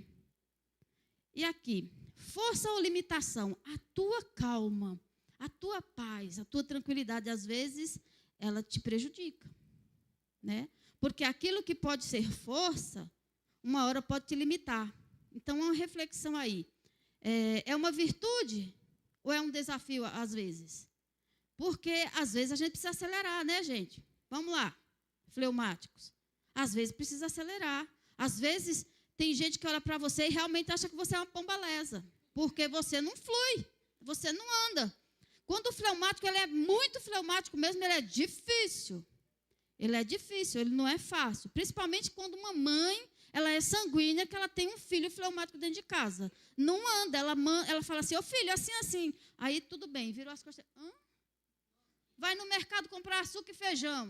Speaker 1: E aqui, força ou limitação? A tua calma, a tua paz, a tua tranquilidade, às vezes, ela te prejudica, né? Porque aquilo que pode ser força, uma hora pode te limitar. Então, uma reflexão aí. É uma virtude ou é um desafio, às vezes? Porque, às vezes, a gente precisa acelerar, né, gente? Vamos lá, fleumáticos. Às vezes, precisa acelerar. Às vezes, tem gente que olha para você e realmente acha que você é uma pombalesa. Porque você não flui, você não anda. Quando o fleumático, ele é muito fleumático mesmo, ele é difícil. Ele é difícil, ele não é fácil. Principalmente quando uma mãe... ela é sanguínea, que ela tem um filho fleumático dentro de casa. Não anda, ela fala assim, ô filho, assim, assim. Aí tudo bem, virou as costas. Hã? Vai no mercado comprar açúcar e feijão.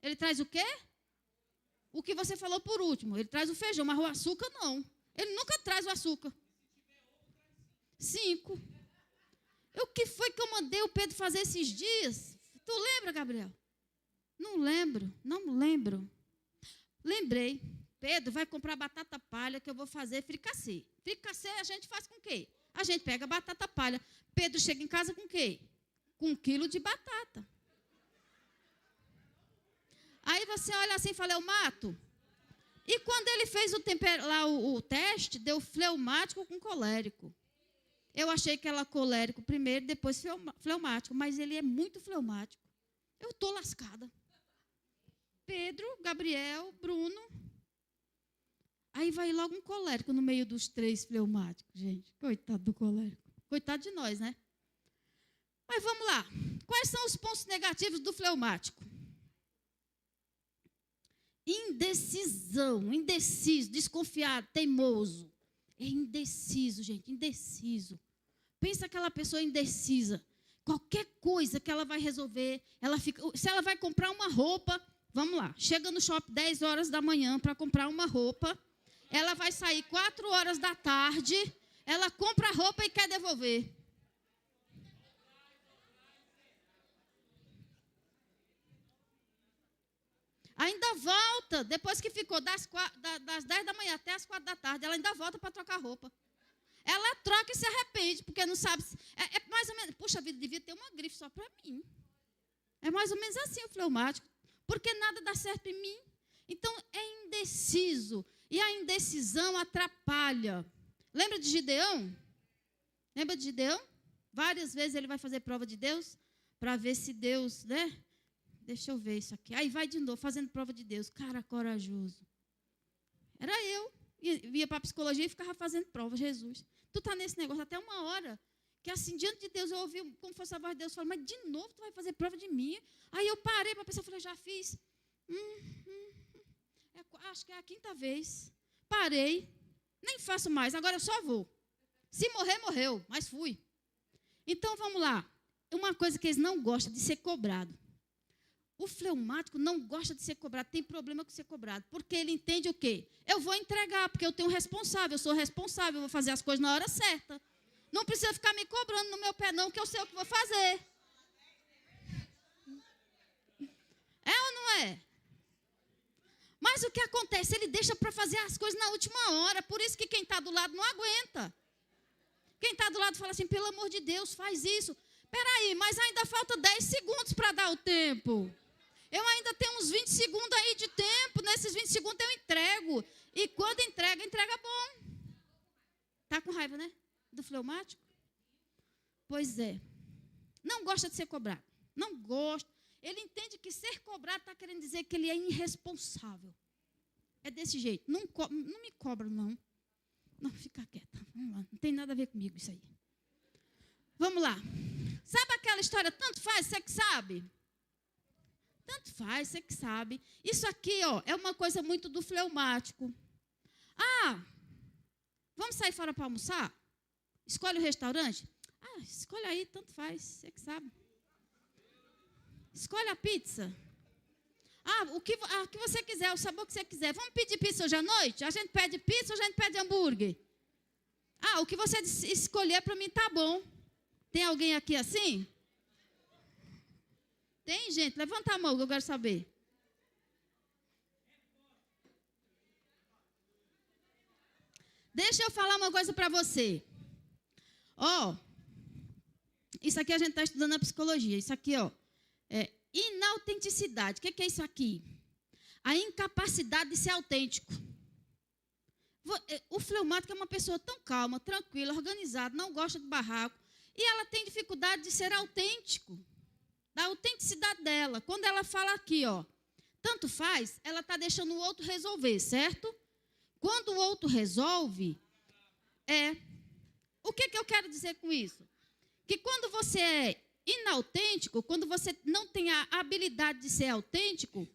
Speaker 1: Ele traz o quê? O que você falou por último. Ele traz o feijão, mas o açúcar não. Ele nunca traz o açúcar. 5. O que foi que eu mandei o Pedro fazer esses dias? Tu lembra, Gabriel? Não lembro, não lembro. Lembrei. Pedro, vai comprar batata palha que eu vou fazer fricassê. Fricassê a gente faz com o quê? A gente pega batata palha. Pedro chega em casa com o quê? Com 1 quilo de batata. Aí você olha assim e fala, eu mato. E quando ele fez o teste, deu fleumático com colérico. Eu achei que era colérico primeiro, depois fleumático. Mas ele é muito fleumático. Eu estou lascada. Pedro, Gabriel, Bruno... Aí vai logo um colérico no meio dos 3 fleumáticos, gente. Coitado do colérico. Coitado de nós, né? Mas vamos lá. Quais são os pontos negativos do fleumático? Indecisão, indeciso, desconfiado, teimoso. É indeciso, gente, indeciso. Pensa aquela pessoa indecisa. Qualquer coisa que ela vai resolver, ela fica... Se ela vai comprar uma roupa, vamos lá. Chega no shopping 10 horas da manhã para comprar uma roupa... ela vai sair 4 horas da tarde, ela compra a roupa e quer devolver. Ainda volta, depois que ficou das 10 da manhã até as 4 da tarde, ela ainda volta para trocar roupa. Ela troca e se arrepende, porque não sabe... É mais ou menos... Puxa vida, devia ter uma grife só para mim. É mais ou menos assim o fleumático. Porque nada dá certo em mim. Então, é indeciso. E a indecisão atrapalha. Lembra de Gideão? Lembra de Gideão? Várias vezes ele vai fazer prova de Deus, para ver se Deus, né? Deixa eu ver isso aqui. Aí vai de novo, fazendo prova de Deus. Cara corajoso. Era eu. Ia para a psicologia e ficava fazendo prova. Jesus, tu está nesse negócio até uma hora. Que assim, diante de Deus, eu ouvi como fosse a voz de Deus, falando, mas de novo tu vai fazer prova de mim? Aí eu parei para pensar, falei, já fiz. Acho que é a 5ª vez. Parei. Nem faço mais, agora eu só vou. Se morrer, morreu, mas fui. Então, vamos lá. Uma coisa que eles não gostam de ser cobrado. O fleumático não gosta de ser cobrado, tem problema com ser cobrado. Porque ele entende o quê? Eu vou entregar, porque eu tenho um responsável, eu sou responsável, eu vou fazer as coisas na hora certa. Não precisa ficar me cobrando no meu pé, não, que eu sei o que vou fazer. É ou não é? Mas Mas o que acontece? Ele deixa para fazer as coisas na última hora. Por isso que quem está do lado não aguenta. Quem está do lado fala assim, pelo amor de Deus, faz isso. Peraí, mas ainda falta 10 segundos para dar o tempo. Eu ainda tenho uns 20 segundos aí de tempo. Nesses 20 segundos eu entrego. E quando entrega, entrega bom. Está com raiva, né? Do fleumático? Pois é. Não gosta de ser cobrado. Não gosta. Ele entende que ser cobrado está querendo dizer que ele é irresponsável. É desse jeito. Não me cobra, não. Não, fica quieta. Vamos lá. Não tem nada a ver comigo isso aí. Vamos lá. Sabe aquela história, tanto faz, você que sabe? Tanto faz, você que sabe. Isso aqui, ó, é uma coisa muito do fleumático. Ah, vamos sair fora para almoçar? Escolhe o restaurante? Ah, escolhe aí, tanto faz, você que sabe. Escolhe a pizza. Ah, o que você quiser, o sabor que você quiser. Vamos pedir pizza hoje à noite? A gente pede pizza ou a gente pede hambúrguer? Ah, o que você escolher para mim tá bom. Tem alguém aqui assim? Tem, gente? Levanta a mão que eu quero saber. Deixa eu falar uma coisa para você. Ó, isso aqui a gente está estudando na psicologia. Isso aqui, ó, é inautenticidade. O que é isso aqui? A incapacidade de ser autêntico. O fleumático é uma pessoa tão calma, tranquila, organizada, não gosta de barraco. E ela tem dificuldade de ser autêntico. Da autenticidade dela. Quando ela fala aqui, ó, tanto faz, ela está deixando o outro resolver, certo? Quando o outro resolve, o que eu quero dizer com isso? Que quando você é inautêntico, quando você não tem a habilidade de ser autêntico,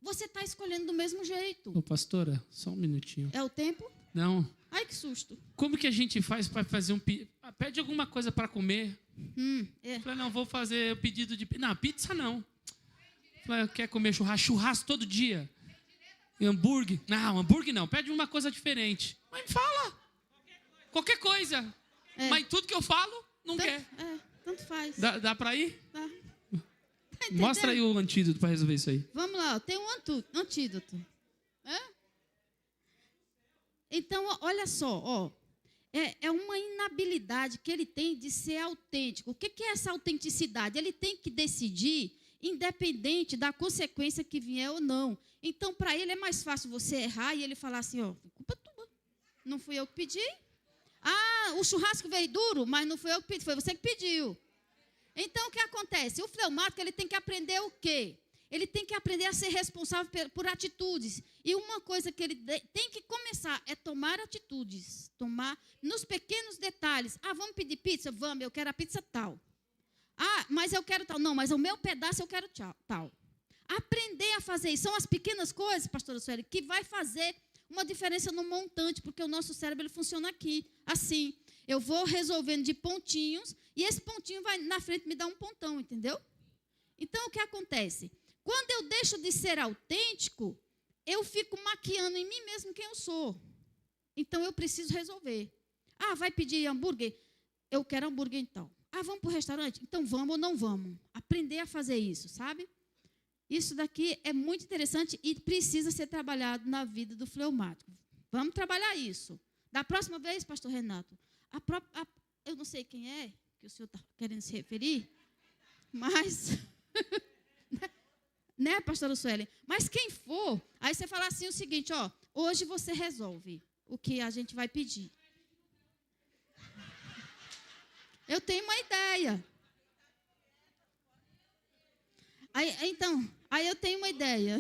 Speaker 1: você está escolhendo do mesmo jeito.
Speaker 2: Ô, pastora, só um minutinho.
Speaker 1: É o tempo?
Speaker 2: Não.
Speaker 1: Ai, que susto.
Speaker 2: Como que a gente faz para fazer um pedido? Pede alguma coisa para comer. Eu falei, não, vou fazer o pedido de... Não, pizza não. Eu falei, quer comer churrasco? Churrasco todo dia. E hambúrguer? Não, hambúrguer não. Pede uma coisa diferente. Mas fala. Qualquer coisa. Mas tudo que eu falo, não quer.
Speaker 1: Tanto faz.
Speaker 2: Dá para ir?
Speaker 1: Dá.
Speaker 2: Mostra aí o antídoto para resolver isso aí.
Speaker 1: Vamos lá, ó, tem um antídoto. Então, olha só, ó, é uma inabilidade que ele tem de ser autêntico. O que é essa autenticidade? Ele tem que decidir, independente da consequência que vier ou não. Então, para ele é mais fácil você errar e ele falar assim, ó, culpa tua, não fui eu que pedi. Ah, o churrasco veio duro, mas não fui eu que pedi, foi você que pediu. Então, o que acontece? O fleumático, ele tem que aprender o quê? Ele tem que aprender a ser responsável por atitudes. E uma coisa que ele tem que começar é tomar atitudes. Tomar nos pequenos detalhes. Ah, vamos pedir pizza? Vamos, eu quero a pizza tal. Ah, mas eu quero tal. Não, mas o meu pedaço eu quero tal. Aprender a fazer isso. São as pequenas coisas, pastora Sueli, que vai fazer uma diferença no montante, porque o nosso cérebro ele funciona aqui, assim. Eu vou resolvendo de pontinhos e esse pontinho vai na frente me dar um pontão, entendeu? Então, o que acontece? Quando eu deixo de ser autêntico, eu fico maquiando em mim mesmo quem eu sou. Então, eu preciso resolver. Ah, vai pedir hambúrguer? Eu quero hambúrguer, então. Ah, vamos para o restaurante? Então, vamos ou não vamos? Aprender a fazer isso, sabe? Isso daqui é muito interessante e precisa ser trabalhado na vida do fleumático. Vamos trabalhar isso. Da próxima vez, pastor Renato, eu não sei quem é que o senhor está querendo se referir, mas... né, pastora Sueli? Mas quem for, aí você fala assim o seguinte, ó, hoje você resolve o que a gente vai pedir. Eu tenho uma ideia. Aí eu tenho uma ideia.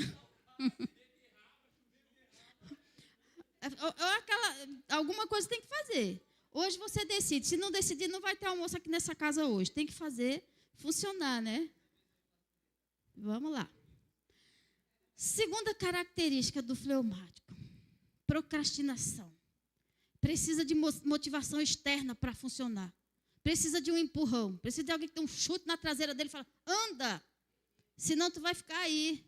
Speaker 1: Alguma coisa tem que fazer. Hoje você decide. Se não decidir, não vai ter almoço aqui nessa casa hoje. Tem que fazer funcionar, né? Vamos lá. Segunda característica do fleumático. Procrastinação. Precisa de motivação externa para funcionar. Precisa de um empurrão. Precisa de alguém que dê um chute na traseira dele e fala, anda, senão tu vai ficar aí.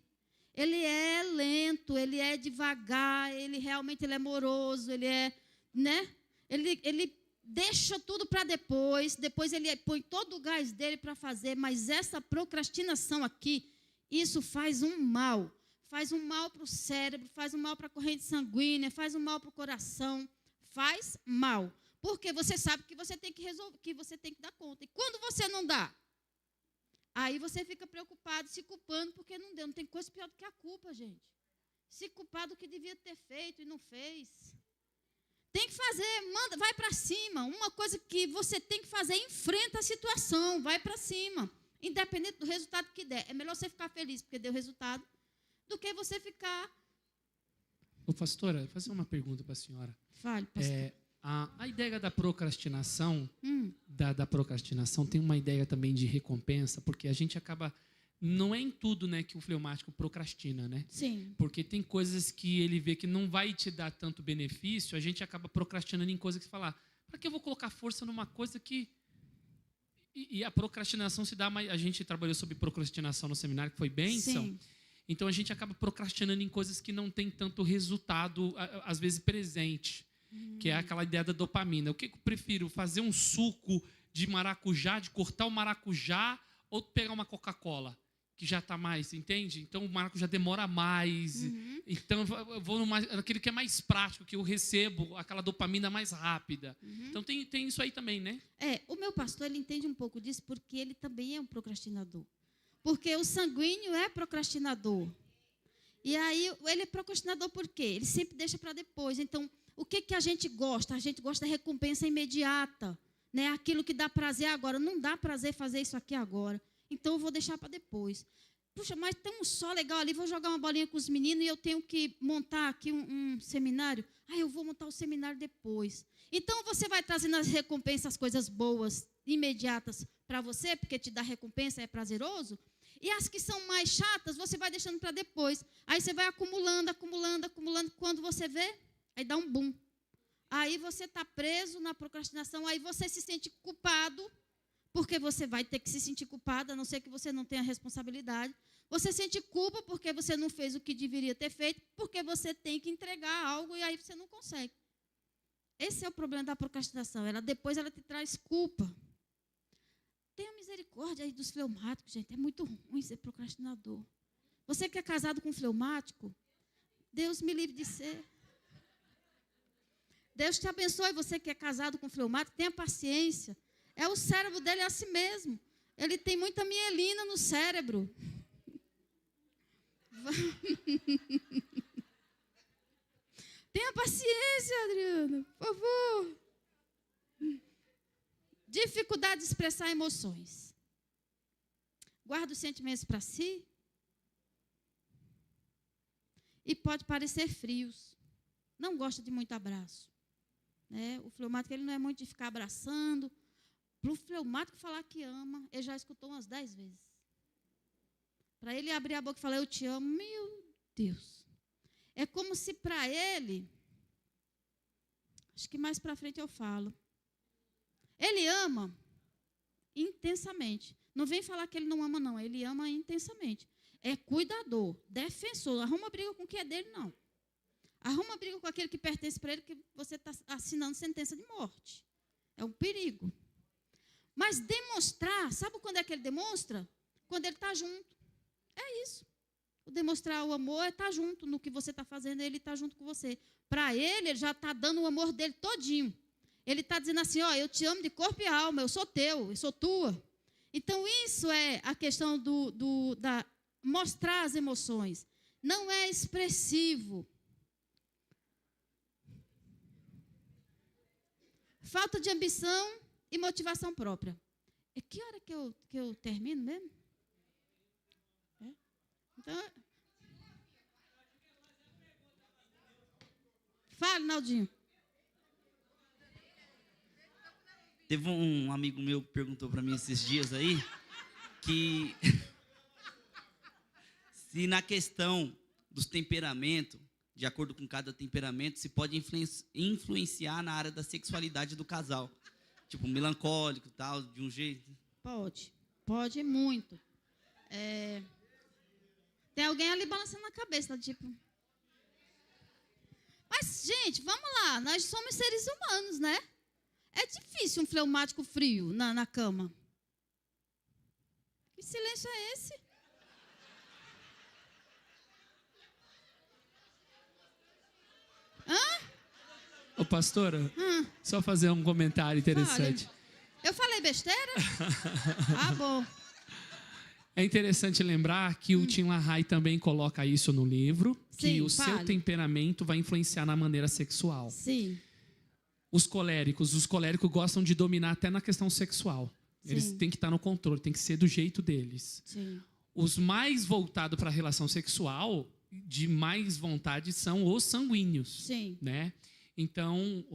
Speaker 1: Ele é lento, ele é devagar, ele realmente é moroso, ele é, né? Ele deixa tudo para depois ele põe todo o gás dele para fazer, mas essa procrastinação aqui, isso faz um mal. faz um mal para o cérebro, faz um mal para a corrente sanguínea, faz um mal para o coração, faz mal. Porque você sabe que você tem que resolver, que você tem que dar conta. E quando você não dá, aí você fica preocupado, se culpando porque não deu. Não tem coisa pior do que a culpa, gente. Se culpar do que devia ter feito e não fez. Tem que fazer, manda, vai para cima. Uma coisa que você tem que fazer, enfrenta a situação, vai para cima. Independente do resultado que der. É melhor você ficar feliz porque deu resultado, do que você ficar...
Speaker 2: Ô, pastora, vou fazer uma pergunta para a senhora.
Speaker 1: Fale, pastor.
Speaker 2: A ideia da procrastinação, da procrastinação tem uma ideia também de recompensa, porque a gente acaba... Não é em tudo, né, que o fleumático procrastina, né?
Speaker 1: Sim.
Speaker 2: Porque tem coisas que ele vê que não vai te dar tanto benefício, a gente acaba procrastinando em coisas que você fala, para que eu vou colocar força numa coisa que... E a procrastinação se dá... A gente trabalhou sobre procrastinação no seminário, que foi bênção.
Speaker 1: Sim.
Speaker 2: Então, a gente acaba procrastinando em coisas que não tem tanto resultado, às vezes, presente. Que é aquela ideia da dopamina. O que eu prefiro? Fazer um suco de maracujá, de cortar o maracujá, ou pegar uma Coca-Cola, que já está mais, entende? Então, o maracujá demora mais. Então, eu vou naquele que é mais prático, que eu recebo aquela dopamina mais rápida. Então, tem isso aí também, né?
Speaker 1: O meu pastor, ele entende um pouco disso, porque ele também é um procrastinador. Porque o sanguíneo é procrastinador. E aí, ele é procrastinador por quê? Ele sempre deixa para depois. Então, o que a gente gosta? A gente gosta da recompensa imediata. Né? Aquilo que dá prazer agora. Não dá prazer fazer isso aqui agora. Então, eu vou deixar para depois. Puxa, mas tem um sol legal ali, vou jogar uma bolinha com os meninos e eu tenho que montar aqui um seminário. Eu vou montar o seminário depois. Então, você vai trazendo as recompensas, as coisas boas, imediatas para você, porque te dá recompensa, é prazeroso. E as que são mais chatas, você vai deixando para depois. Aí você vai acumulando. Quando você vê, aí dá um boom. Aí você está preso na procrastinação, aí você se sente culpado, porque você vai ter que se sentir culpado, a não ser que você não tenha responsabilidade. Você sente culpa porque você não fez o que deveria ter feito, porque você tem que entregar algo e aí você não consegue. Esse é o problema da procrastinação. Depois ela te traz culpa. Tenha misericórdia aí dos fleumáticos, gente. É muito ruim ser procrastinador. Você que é casado com um fleumático, Deus me livre de ser. Deus te abençoe, você que é casado com um fleumático, tenha paciência. O cérebro dele é assim mesmo. Ele tem muita mielina no cérebro. Tenha paciência, Adriana, por favor. Dificuldade de expressar emoções. Guarda os sentimentos para si. E pode parecer frios. Não gosta de muito abraço. Né? O fleumático ele não é muito de ficar abraçando. Para o fleumático falar que ama, ele já escutou umas 10 vezes. Para ele abrir a boca e falar, eu te amo, meu Deus. É como se para ele, acho que mais para frente eu falo, ele ama intensamente. Não vem falar que ele não ama, não. Ele ama intensamente. É cuidador, defensor. Arruma briga com o que é dele, não. Arruma briga com aquele que pertence para ele, que você está assinando sentença de morte. É um perigo. Mas demonstrar, sabe quando é que ele demonstra? Quando ele está junto. É isso. O demonstrar o amor é estar junto no que você está fazendo, ele está junto com você. Para ele já está dando o amor dele todinho. Ele está dizendo assim, eu te amo de corpo e alma, eu sou teu, eu sou tua. Então, isso é a questão da mostrar as emoções. Não é expressivo. Falta de ambição e motivação própria. Que hora que eu termino mesmo? Então, fale, Naldinho.
Speaker 3: Teve um amigo meu que perguntou para mim esses dias aí que se na questão dos temperamentos, de acordo com cada temperamento, se pode influenciar na área da sexualidade do casal. Tipo, melancólico e tal, de um jeito.
Speaker 1: Pode muito. Tem alguém ali balançando a cabeça, tipo... Mas, gente, vamos lá, nós somos seres humanos, né? É difícil um fleumático frio na cama. Que silêncio é esse?
Speaker 2: Ô, pastora, só fazer um comentário interessante.
Speaker 1: Fale. Eu falei besteira? Ah, bom.
Speaker 2: É interessante lembrar que o Tim LaHaye também coloca isso no livro, que
Speaker 1: Sim,
Speaker 2: o seu temperamento vai influenciar na maneira sexual.
Speaker 1: Sim.
Speaker 2: Os coléricos gostam de dominar até na questão sexual. Eles
Speaker 1: Sim.
Speaker 2: têm que estar no controle, tem que ser do jeito deles.
Speaker 1: Sim.
Speaker 2: Os mais voltados para a relação sexual, de mais vontade, são os sanguíneos.
Speaker 1: Sim.
Speaker 2: Né? Então,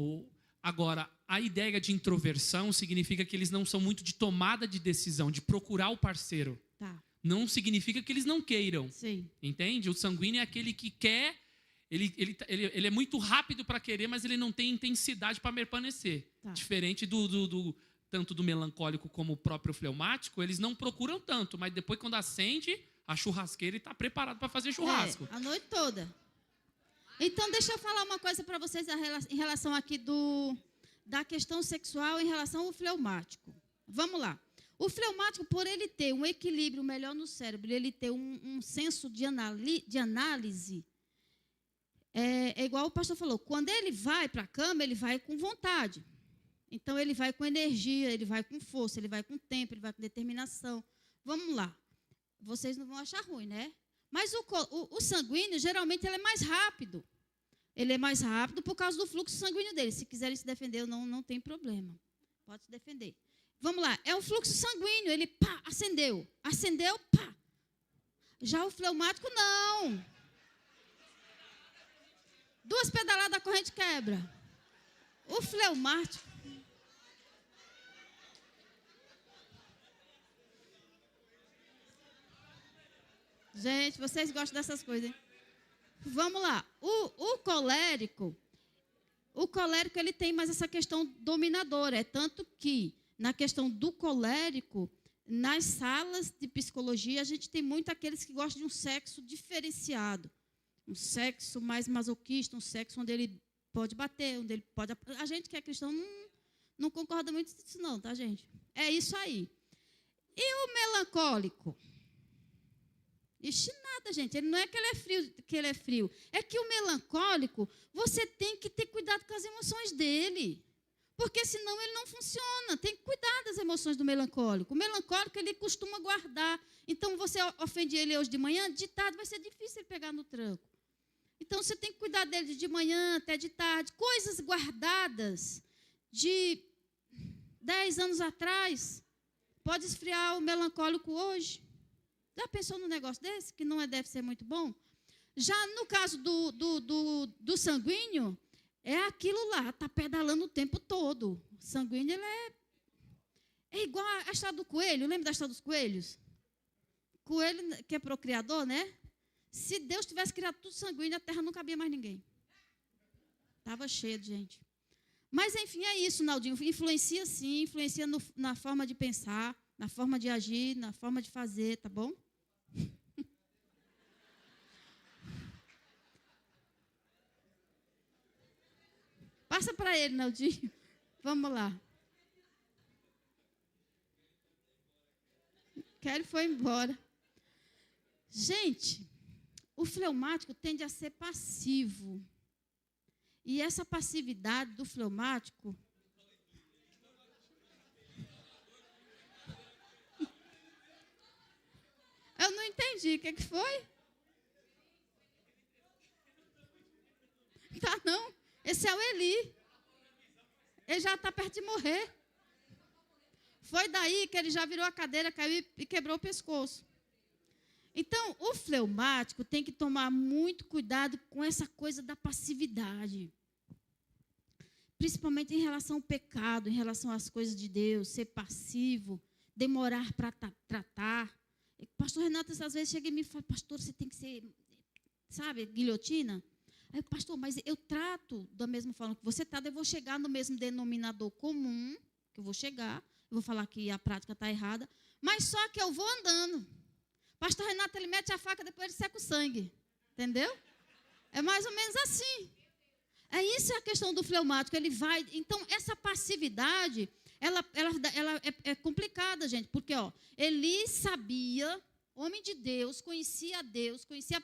Speaker 2: agora, a ideia de introversão significa que eles não são muito de tomada de decisão, de procurar o parceiro.
Speaker 1: Tá.
Speaker 2: Não significa que eles não queiram.
Speaker 1: Sim.
Speaker 2: Entende? O sanguíneo é aquele que quer, ele é muito rápido para querer, mas ele não tem intensidade para permanecer.
Speaker 1: Tá.
Speaker 2: Diferente tanto do melancólico como o próprio fleumático, eles não procuram tanto, mas depois, quando acende a churrasqueira, ele está preparado para fazer churrasco.
Speaker 1: A noite toda. Então, deixa eu falar uma coisa para vocês em relação aqui da questão sexual em relação ao fleumático. Vamos lá. O fleumático, por ele ter um equilíbrio melhor no cérebro, ele ter um senso de análise, é igual o pastor falou, quando ele vai para a cama, ele vai com vontade. Então, ele vai com energia, ele vai com força, ele vai com tempo, ele vai com determinação. Vamos lá. Vocês não vão achar ruim, né? Mas o sanguíneo, geralmente, ele é mais rápido. Ele é mais rápido por causa do fluxo sanguíneo dele. Se quiserem se defender, não tem problema. Pode se defender. Vamos lá. É o fluxo sanguíneo. Ele, pá, acendeu. Acendeu, pá. Já o fleumático, não. 2 pedaladas, a corrente quebra. O fleumático... Gente, vocês gostam dessas coisas, hein? Vamos lá. O colérico, ele tem mais essa questão dominadora. É tanto que, na questão do colérico, nas salas de psicologia, a gente tem muito aqueles que gostam de um sexo diferenciado. Um sexo mais masoquista, um sexo onde ele pode bater, onde ele pode... A gente que é cristão não concorda muito com isso não, tá, gente? É isso aí. E o melancólico? Ixi, nada, gente. Ele não é que ele é frio. É que o melancólico, você tem que ter cuidado com as emoções dele. Porque senão ele não funciona. Tem que cuidar das emoções do melancólico. O melancólico, ele costuma guardar. Então, você ofende ele hoje de manhã, de tarde vai ser difícil ele pegar no tranco. Então, você tem que cuidar dele de manhã até de tarde. Coisas guardadas de 10 anos atrás. Pode esfriar o melancólico hoje. Já pensou num negócio desse, que não deve ser muito bom? Já no caso do sanguíneo, é aquilo lá, está pedalando o tempo todo. O sanguíneo, ele é igual a história do coelho. Lembra da história dos coelhos? Coelho, que é procriador, né? Se Deus tivesse criado tudo sanguíneo, a terra não cabia mais ninguém. Estava cheio de gente. Mas, enfim, é isso, Naldinho. Influencia, sim, influencia na forma de pensar, na forma de agir, na forma de fazer, tá bom? Passa para ele, Naldinho. Vamos lá. Kelly foi embora. Gente, o fleumático tende a ser passivo. E essa passividade do fleumático... Eu não entendi. O que foi? Tá, não. Esse é o Eli. Ele já está perto de morrer. Foi daí que ele já virou a cadeira, caiu e quebrou o pescoço. Então, o fleumático tem que tomar muito cuidado com essa coisa da passividade. Principalmente em relação ao pecado, em relação às coisas de Deus, ser passivo, demorar para tratar. O pastor Renato, às vezes, chega e me fala, pastor, você tem que ser, sabe, guilhotina. Aí, pastor, mas eu trato da mesma forma que você trata, eu vou chegar no mesmo denominador comum, que eu vou chegar, eu vou falar que a prática está errada, mas só que eu vou andando. Pastor Renato, ele mete a faca, depois ele seca o sangue. Entendeu? É mais ou menos assim. Isso é a questão do fleumático. Ele vai... Então, essa passividade, ela é complicada, gente. Porque, Eli sabia, homem de Deus, conhecia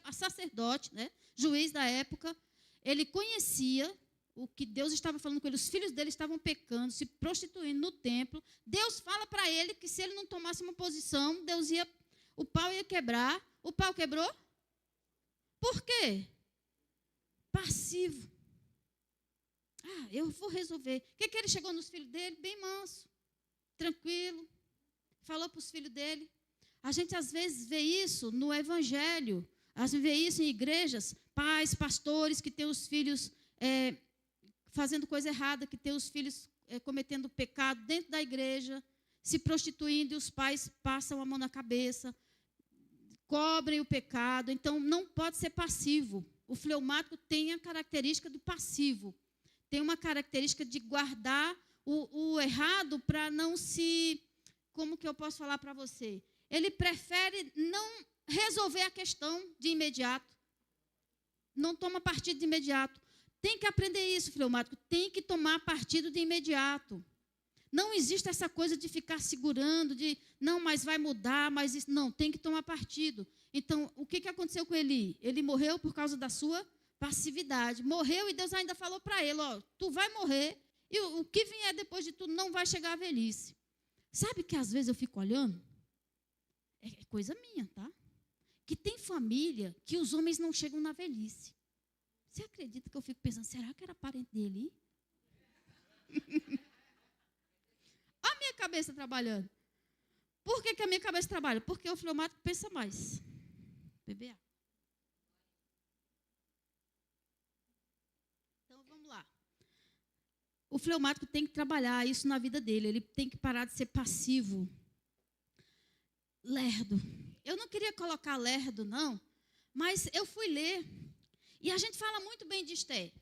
Speaker 1: a sacerdote, né, juiz da época. Ele conhecia o que Deus estava falando com ele. Os filhos dele estavam pecando, se prostituindo no templo. Deus fala para ele que se ele não tomasse uma posição, o pau ia quebrar. O pau quebrou? Por quê? Passivo. Eu vou resolver. O que ele chegou nos filhos dele? Bem manso, tranquilo. Falou para os filhos dele. A gente, às vezes, vê isso no Evangelho. Às vezes, vê isso em igrejas. Pais, pastores que têm os filhos fazendo coisa errada, que têm os filhos cometendo pecado dentro da igreja, se prostituindo, e os pais passam a mão na cabeça, cobrem o pecado. Então, não pode ser passivo. O fleumático tem a característica do passivo. Tem uma característica de guardar o errado para não se... Como que eu posso falar para você? Ele prefere não resolver a questão de imediato. Não toma partido de imediato. Tem que aprender isso, fleumático. Tem que tomar partido de imediato. Não existe essa coisa de ficar segurando, de não, mas vai mudar, mas isso. Não, tem que tomar partido. Então, o que aconteceu com Eli? Ele morreu por causa da sua passividade. Morreu e Deus ainda falou para ele, tu vai morrer e o que vier depois de tudo não vai chegar à velhice. Sabe que às vezes eu fico olhando? É coisa minha, tá? Que tem família que os homens não chegam na velhice. Você acredita que eu fico pensando, será que era parente dele? A minha cabeça trabalhando. Por que a minha cabeça trabalha? Porque o fleumático pensa mais. PBA. Então, vamos lá. O fleumático tem que trabalhar isso na vida dele. Ele tem que parar de ser passivo. Lerdo. Eu não queria colocar lerdo, não, mas eu fui ler. E a gente fala muito bem de Esté,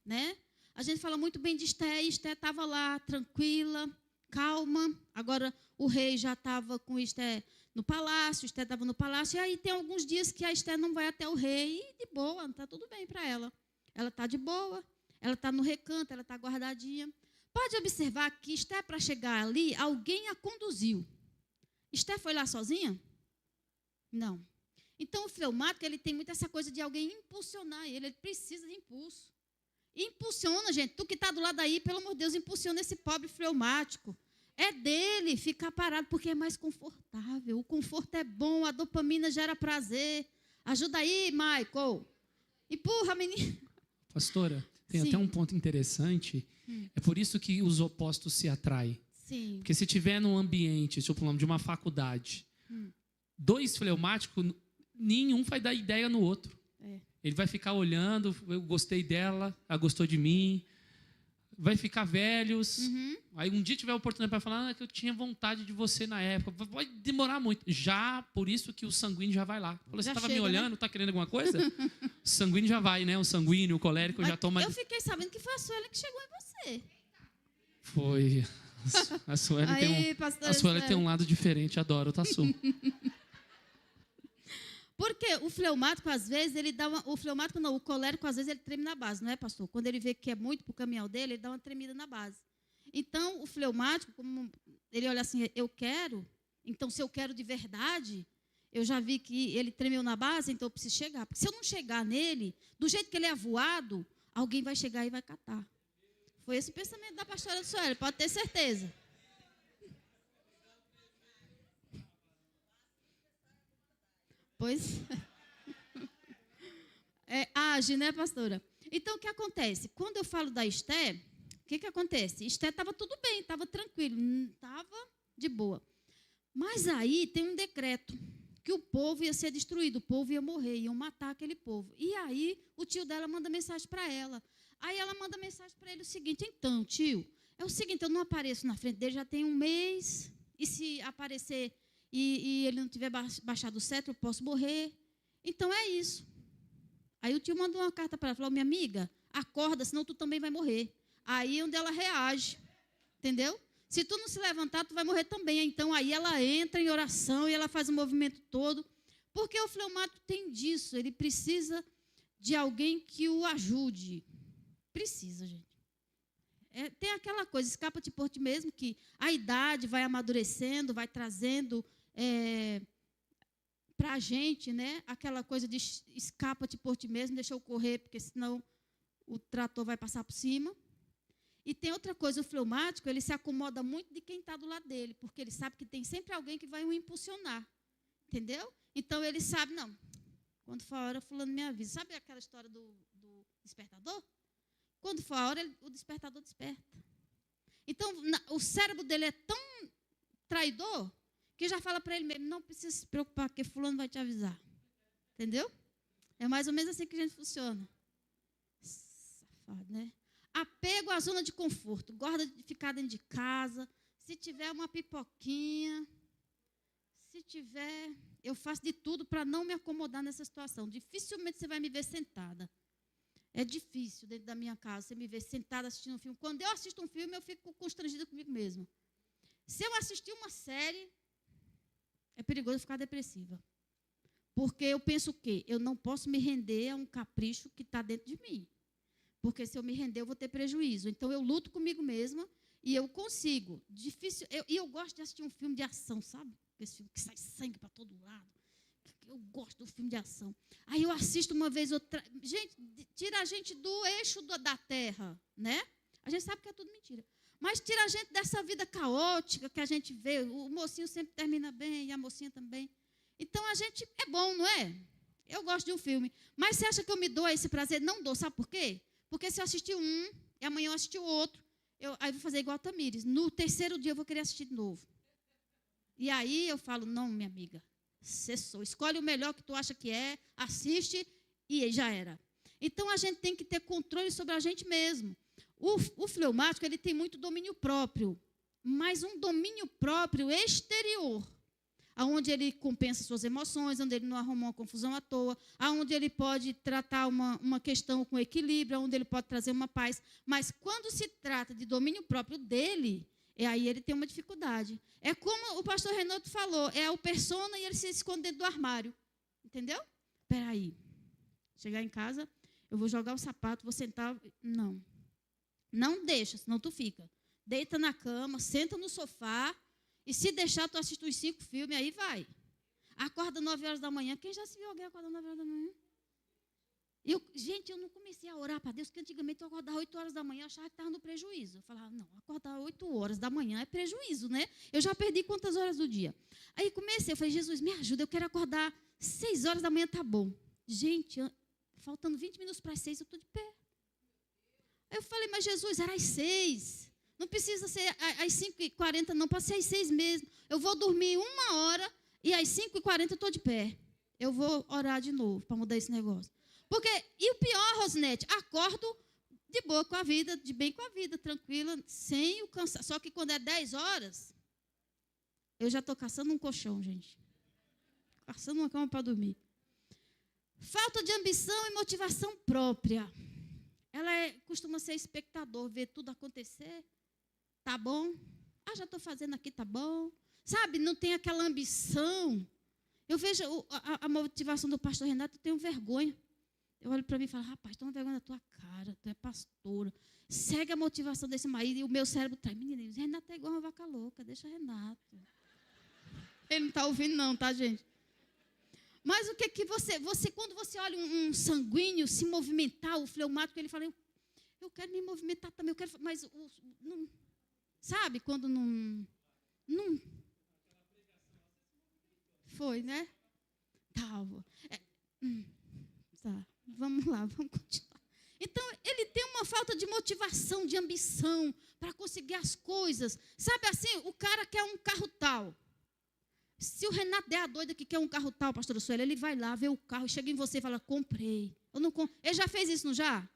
Speaker 1: né? A gente fala muito bem de Esté, e Esté estava lá, tranquila, calma. Agora, o rei já estava com Esté no palácio, Esté estava no palácio, e aí tem alguns dias que a Esté não vai até o rei, e de boa, está tudo bem para ela. Ela está de boa, ela está no recanto, ela está guardadinha. Pode observar que Esté, para chegar ali, alguém a conduziu. Esté foi lá sozinha? Não. Então, o fleumático, ele tem muito essa coisa de alguém impulsionar ele precisa de impulso. Impulsiona, gente. Tu que está do lado aí, pelo amor de Deus, impulsiona esse pobre fleumático. É dele ficar parado, porque é mais confortável. O conforto é bom, a dopamina gera prazer. Ajuda aí, Michael. Empurra, menina.
Speaker 2: Pastora, tem
Speaker 1: Sim.
Speaker 2: até um ponto interessante. É por isso que os opostos se atraem.
Speaker 1: Sim.
Speaker 2: Porque se tiver num ambiente, deixa eu falar, de uma faculdade, dois fleumáticos, nenhum vai dar ideia no outro. Ele vai ficar olhando, eu gostei dela, ela gostou de mim. Vai ficar velhos. Aí um dia tiver a oportunidade para falar que eu tinha vontade de você na época. Vai demorar muito. Já, por isso que o sanguíneo já vai lá. Falou, você estava me olhando, está querendo alguma coisa? O sanguíneo já vai, né? O sanguíneo, o colérico já toma...
Speaker 1: Eu fiquei sabendo que foi a Sueli que chegou em você.
Speaker 2: Foi. A Sueli tem um lado diferente, adoro o Tassu.
Speaker 1: Porque o fleumático, às vezes, ele dá uma... O fleumático não, o colérico, às vezes, ele treme na base, não é, pastor? Quando ele vê que é muito para o caminhão dele, ele dá uma tremida na base. Então, o fleumático, como ele olha assim, eu quero, então, se eu quero de verdade, eu já vi que ele tremeu na base, então eu preciso chegar. Porque se eu não chegar nele, do jeito que ele é voado, alguém vai chegar e vai catar. Foi esse o pensamento da pastora Sueli, pode ter certeza. Pois age, né, pastora? Então, o que acontece? Quando eu falo da Esté, o que acontece? Esté estava tudo bem, estava tranquilo, estava de boa. Mas aí tem um decreto que o povo ia ser destruído, o povo ia morrer, iam matar aquele povo. E aí o tio dela manda mensagem para ela. Aí ela manda mensagem para ele o seguinte, então, tio, é o seguinte, eu não apareço na frente dele já tem um mês, e se aparecer... E ele não tiver baixado o cetro, eu posso morrer. Então, é isso. Aí o tio mandou uma carta para ela, falou, minha amiga, acorda, senão tu também vai morrer. Aí é onde ela reage, entendeu? Se tu não se levantar, tu vai morrer também. Então, aí ela entra em oração e ela faz o movimento todo. Porque o fleumático tem disso, ele precisa de alguém que o ajude. Precisa, gente. Tem aquela coisa, escapa-te por ti mesmo, que a idade vai amadurecendo, vai trazendo para a gente, né, aquela coisa de escapa-te por ti mesmo, deixa eu correr, porque senão o trator vai passar por cima. E tem outra coisa, o fleumático, ele se acomoda muito de quem está do lado dele, porque ele sabe que tem sempre alguém que vai o impulsionar. Entendeu? Então, ele sabe, não, quando for a hora, fulano me avisa. Sabe aquela história do despertador? Quando for a hora, o despertador desperta. Então, o cérebro dele é tão traidor que já fala para ele mesmo, não precisa se preocupar, porque fulano vai te avisar. Entendeu? É mais ou menos assim que a gente funciona. Safado, né? Apego à zona de conforto. Gosta de ficar dentro de casa. Se tiver uma pipoquinha, se tiver... Eu faço de tudo para não me acomodar nessa situação. Dificilmente você vai me ver sentada. É difícil dentro da minha casa você me ver sentada assistindo um filme. Quando eu assisto um filme, eu fico constrangida comigo mesma. Se eu assistir uma série, é perigoso ficar depressiva. Porque eu penso o quê? Eu não posso me render a um capricho que está dentro de mim. Porque se eu me render, eu vou ter prejuízo. Então, eu luto comigo mesma e eu consigo. Difícil. E eu gosto de assistir um filme de ação, sabe? Esse filme que sai sangue para todo lado. Eu gosto do filme de ação. Aí eu assisto uma vez, outra. Gente, tira a gente do eixo da terra, né? A gente sabe que é tudo mentira. Mas tira a gente dessa vida caótica que a gente vê. O mocinho sempre termina bem e a mocinha também. Então, a gente é bom, não é? Eu gosto de um filme. Mas você acha que eu me dou esse prazer? Não dou. Sabe por quê? Porque se eu assistir um, e amanhã eu assistir o outro, aí eu vou fazer igual a Tamires. No terceiro dia eu vou querer assistir de novo. E aí eu falo, não, minha amiga, cessou. Escolhe o melhor que tu acha que é, assiste e já era. Então, a gente tem que ter controle sobre a gente mesmo. O fleumático, ele tem muito domínio próprio, mas um domínio próprio exterior, onde ele compensa suas emoções, onde ele não arruma uma confusão à toa, onde ele pode tratar uma questão com equilíbrio, onde ele pode trazer uma paz. Mas quando se trata de domínio próprio dele, aí ele tem uma dificuldade. É como o pastor Renato falou, é o persona e ele se esconde dentro do armário. Entendeu? Espera aí. Chegar em casa, eu vou jogar o sapato, vou sentar. Não. Não deixa, senão tu fica. Deita na cama, senta no sofá. E se deixar, tu assiste os 5 filmes, aí vai. Acorda 9 horas da manhã. Quem já se viu alguém acordar 9 horas da manhã? Gente, eu não comecei a orar para Deus, porque antigamente eu acordava 8 horas da manhã, eu achava que estava no prejuízo. Eu falava, não, acordar 8 horas da manhã é prejuízo, né? Eu já perdi quantas horas do dia? Aí comecei, eu falei, Jesus, me ajuda, eu quero acordar 6 horas da manhã, tá bom. Gente, faltando 20 minutos para as 6, eu estou de pé. Aí eu falei, mas Jesus, era às 6. Não precisa ser às 5h40, não, pode ser às 6 mesmo. Eu vou dormir 1 hora e às 5h40 eu estou de pé. Eu vou orar de novo para mudar esse negócio. Porque, e o pior, Rosinete, acordo de boa com a vida, de bem com a vida, tranquila, sem o cansaço. Só que quando é 10 horas, eu já estou caçando um colchão, gente. Caçando uma cama para dormir. Falta de ambição e motivação própria. Ela costuma ser espectador, ver tudo acontecer. Tá bom? Já estou fazendo aqui, tá bom? Sabe, não tem aquela ambição. Eu vejo a motivação do pastor Renato, eu tenho vergonha. Eu olho para mim e falo, rapaz, toma vergonha da tua cara, tu é pastora. Segue a motivação desse marido e o meu cérebro traz. Menino, Renato é igual uma vaca louca, deixa Renato. Ele não está ouvindo não, tá, gente? Mas o que você quando você olha um sanguíneo se movimentar, o fleumático, ele fala, eu quero me movimentar também, eu quero, mas não, sabe, quando não foi, né? Tá, vamos lá, vamos continuar. Então, ele tem uma falta de motivação, de ambição para conseguir as coisas. Sabe assim, o cara quer um carro tal. Se o Renato der a doida que quer um carro tal, pastora Sueli, ele vai lá, vê o carro, chega em você e fala, comprei. Ele já fez isso, não já?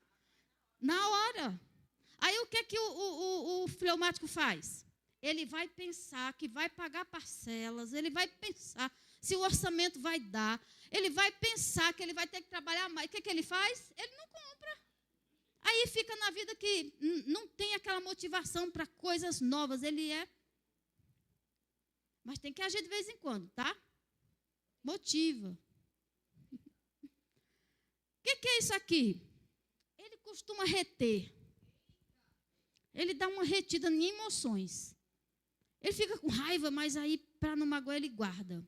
Speaker 1: Na hora. Aí o que é que o fleumático faz? Ele vai pensar que vai pagar parcelas, ele vai pensar se o orçamento vai dar, ele vai pensar que ele vai ter que trabalhar mais. O que é que ele faz? Ele não compra. Aí fica na vida que não tem aquela motivação para coisas novas, ele é. Mas tem que agir de vez em quando, tá? Motiva. O que é isso aqui? Ele costuma reter. Ele dá uma retida em emoções. Ele fica com raiva, mas aí, para não magoar, ele guarda.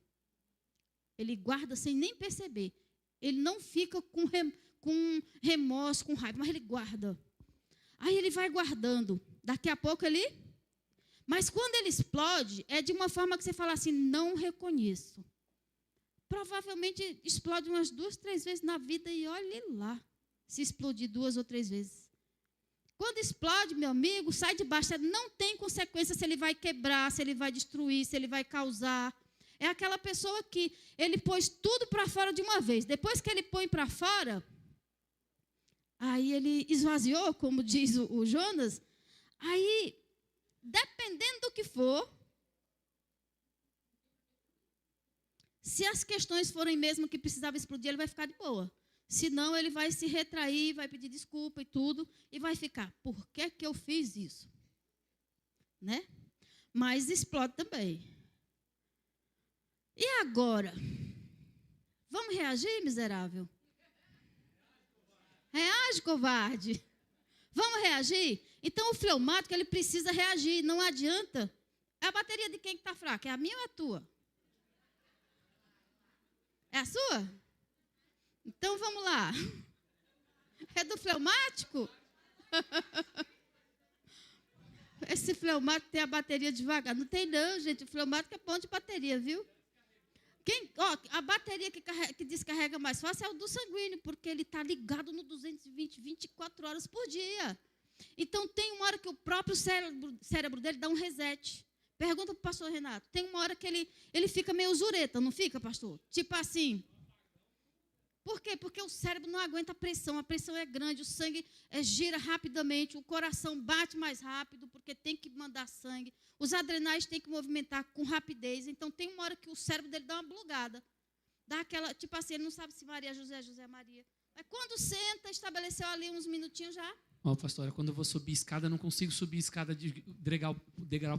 Speaker 1: Ele guarda sem nem perceber. Ele não fica com com remorso, com raiva, mas ele guarda. Aí ele vai guardando. Daqui a pouco ele... Mas quando ele explode, é de uma forma que você fala assim, não reconheço. Provavelmente explode umas 2, 3 vezes na vida e olhe lá, se explodir 2 ou 3 vezes. Quando explode, meu amigo, sai de baixo, não tem consequência se ele vai quebrar, se ele vai destruir, se ele vai causar. É aquela pessoa que ele pôs tudo para fora de uma vez. Depois que ele põe para fora, aí ele esvaziou, como diz o Jonas, aí, dependendo do que for, se as questões forem mesmo que precisava explodir, ele vai ficar de boa. Senão, ele vai se retrair, vai pedir desculpa e tudo, e vai ficar, por que eu fiz isso? Né? Mas explode também. E agora? Vamos reagir, miserável? Reage, covarde. Vamos reagir? Então, o fleumático, ele precisa reagir, não adianta. É a bateria de quem está fraca? É a minha ou é a tua? É a sua? Então, vamos lá. É do fleumático? Esse fleumático tem a bateria devagar. Não tem não, gente. O fleumático é bom de bateria, viu? A bateria que descarrega mais fácil é o do sanguíneo, porque ele está ligado no 220, 24 horas por dia. Então, tem uma hora que o próprio cérebro dele dá um reset. Pergunta para o pastor Renato. Tem uma hora que ele fica meio zureta, não fica, pastor? Tipo assim. Por quê? Porque o cérebro não aguenta a pressão é grande, o sangue gira rapidamente, o coração bate mais rápido, porque tem que mandar sangue, os adrenais têm que movimentar com rapidez, então tem uma hora que o cérebro dele dá uma bugada, dá aquela, tipo assim, ele não sabe se Maria José, José Maria, mas quando senta, estabeleceu ali uns minutinhos já.
Speaker 2: Ó, pastora, quando eu vou subir escada, eu não consigo subir escada de degrau,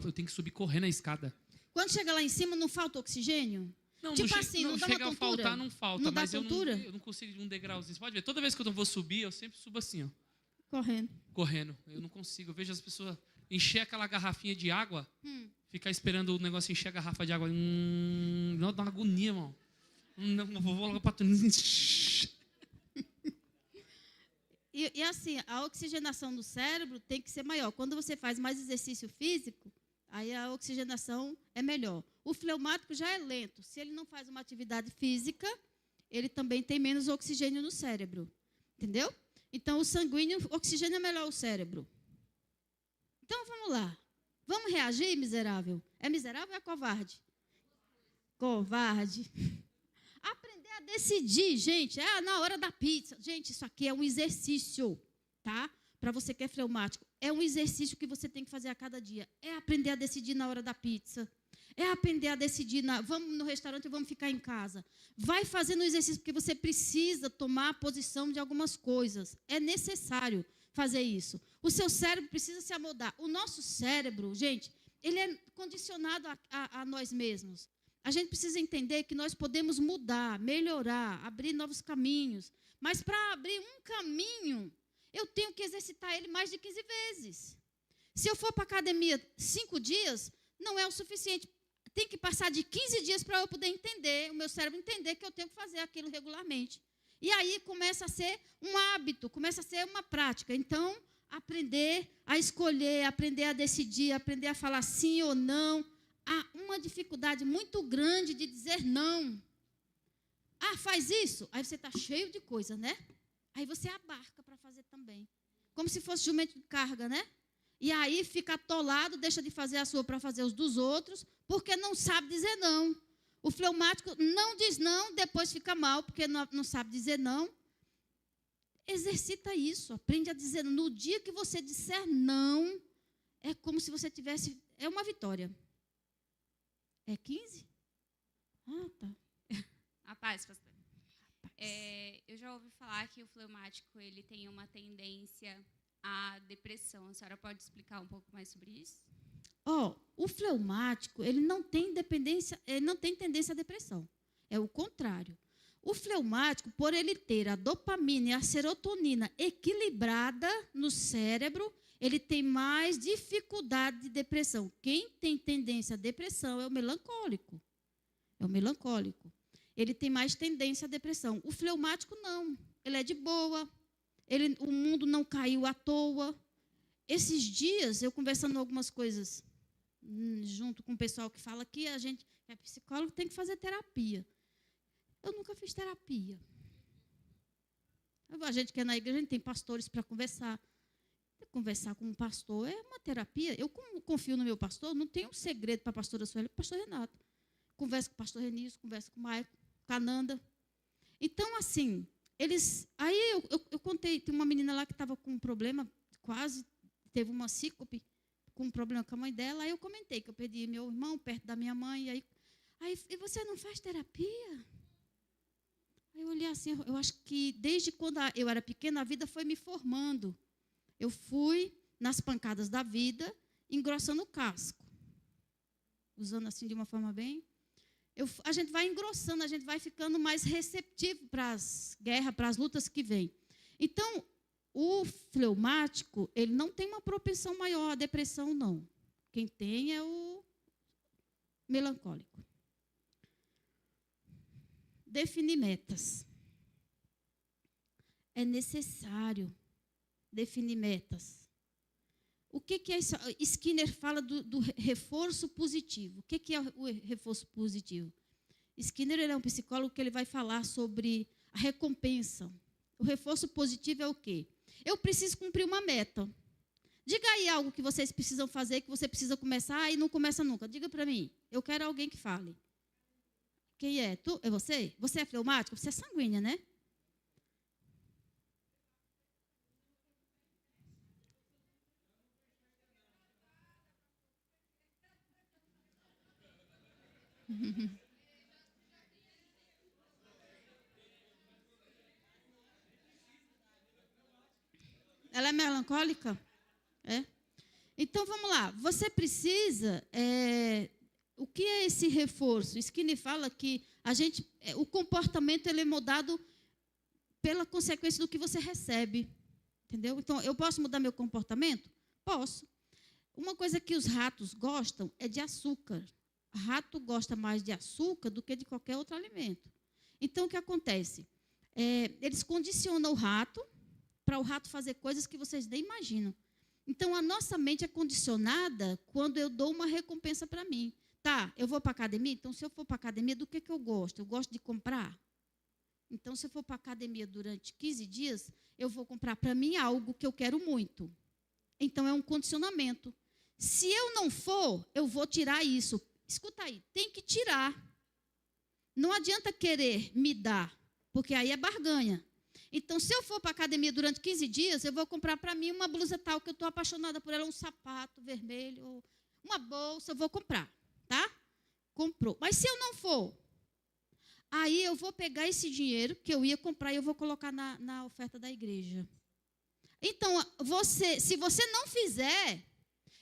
Speaker 2: eu tenho que subir correndo a escada.
Speaker 1: Quando chega lá em cima, não falta oxigênio?
Speaker 2: Não,
Speaker 1: tipo
Speaker 2: não
Speaker 1: assim,
Speaker 2: não
Speaker 1: dá
Speaker 2: chega
Speaker 1: uma
Speaker 2: a faltar, não falta,
Speaker 1: não
Speaker 2: mas
Speaker 1: dá
Speaker 2: eu não consigo de um degrauzinho. Você pode ver, toda vez que eu vou subir, eu sempre subo assim, ó. Correndo. Eu não consigo. Eu vejo as pessoas encher aquela garrafinha de água, ficar esperando o negócio encher a garrafa de água. Não, dá uma agonia, irmão. Não vou logo para tudo.
Speaker 1: E assim, a oxigenação do cérebro tem que ser maior. Quando você faz mais exercício físico, aí a oxigenação é melhor. O fleumático já é lento. Se ele não faz uma atividade física, ele também tem menos oxigênio no cérebro. Entendeu? Então, o sanguíneo oxigena melhor o cérebro. Então, vamos lá. Vamos reagir, miserável? É miserável ou é covarde? Covarde. Aprender a decidir, gente. Na hora da pizza. Gente, isso aqui é um exercício, tá? Para você que é fleumático. É um exercício que você tem que fazer a cada dia. É aprender a decidir na hora da pizza. É aprender a decidir, vamos no restaurante ou vamos ficar em casa. Vai fazendo o exercício, porque você precisa tomar a posição de algumas coisas. É necessário fazer isso. O seu cérebro precisa se amoldar. O nosso cérebro, gente, ele é condicionado a nós mesmos. A gente precisa entender que nós podemos mudar, melhorar, abrir novos caminhos. Mas para abrir um caminho, eu tenho que exercitar ele mais de 15 vezes. Se eu for para a academia 5 dias, não é o suficiente. Tem que passar de 15 dias para eu poder entender, o meu cérebro entender que eu tenho que fazer aquilo regularmente. E aí começa a ser um hábito, começa a ser uma prática. Então, aprender a escolher, aprender a decidir, aprender a falar sim ou não. Há uma dificuldade muito grande de dizer não. Faz isso? Aí você está cheio de coisa, né? Aí você abarca para fazer também. Como se fosse jumento de carga, né? E aí fica atolado, deixa de fazer a sua para fazer os dos outros, porque não sabe dizer não. O fleumático não diz não, depois fica mal, porque não sabe dizer não. Exercita isso, aprende a dizer não. No dia que você disser não, é como se você tivesse... É uma vitória. É 15? Tá.
Speaker 4: A paz, pastor. Eu já ouvi falar que o fleumático ele tem uma tendência à depressão. A senhora pode explicar um pouco mais sobre isso?
Speaker 1: O fleumático, ele não tem tendência à depressão. É o contrário. O fleumático, por ele ter a dopamina e a serotonina equilibrada no cérebro, ele tem mais dificuldade de depressão. Quem tem tendência à depressão é o melancólico. Ele tem mais tendência à depressão. O fleumático, não. ele é de boa, o mundo não caiu à toa. Esses dias, eu conversando algumas coisas junto com o pessoal que fala que a gente é psicólogo, tem que fazer terapia. Eu nunca fiz terapia. A gente que é na igreja, a gente tem pastores para conversar. Conversar com um pastor é uma terapia. Eu, como confio no meu pastor, não tenho um segredo para a pastora Sueli e para o pastor Renato. Converso com o pastor Renício, converso com o Maicon, com a Ananda. Então, assim, aí eu contei, tem uma menina lá que estava com um problema, quase teve uma sícope, com um problema com a mãe dela. Aí eu comentei que eu perdi meu irmão perto da minha mãe. E você não faz terapia? Aí eu olhei assim, eu acho que desde quando eu era pequena, a vida foi me formando. Eu fui nas pancadas da vida, engrossando o casco. Usando assim de uma forma bem... a gente vai engrossando, a gente vai ficando mais receptivo para as guerras, para as lutas que vêm. Então, o fleumático, ele não tem uma propensão maior à depressão, não. Quem tem é o melancólico. Definir metas. É necessário definir metas. O que é isso? Skinner fala do reforço positivo. O que é o reforço positivo? Skinner ele é um psicólogo que ele vai falar sobre a recompensa. O reforço positivo é o quê? Eu preciso cumprir uma meta. Diga aí algo que vocês precisam fazer, que você precisa começar e não começa nunca. Diga para mim. Eu quero alguém que fale. Quem é? Tu? É você? Você é fleumático? Você é sanguínea, né? Ela é melancólica? É? Então, vamos lá. Você precisa... o que é esse reforço? Skinner fala que o comportamento ele é mudado pela consequência do que você recebe. Entendeu? Então, eu posso mudar meu comportamento? Posso. Uma coisa que os ratos gostam é de açúcar. O rato gosta mais de açúcar do que de qualquer outro alimento. Então, o que acontece? Eles condicionam o rato para o rato fazer coisas que vocês nem imaginam. Então, a nossa mente é condicionada quando eu dou uma recompensa para mim. Tá, eu vou para a academia? Então, se eu for para a academia, do que eu gosto? Eu gosto de comprar. Então, se eu for para a academia durante 15 dias, eu vou comprar para mim algo que eu quero muito. Então, é um condicionamento. Se eu não for, eu vou tirar isso. Escuta aí, tem que tirar. Não adianta querer me dar, porque aí é barganha. Então, se eu for para a academia durante 15 dias, eu vou comprar para mim uma blusa tal, que eu estou apaixonada por ela, um sapato vermelho, uma bolsa, eu vou comprar, tá? Comprou. Mas se eu não for, aí eu vou pegar esse dinheiro que eu ia comprar e eu vou colocar na oferta da igreja. Então, se você não fizer,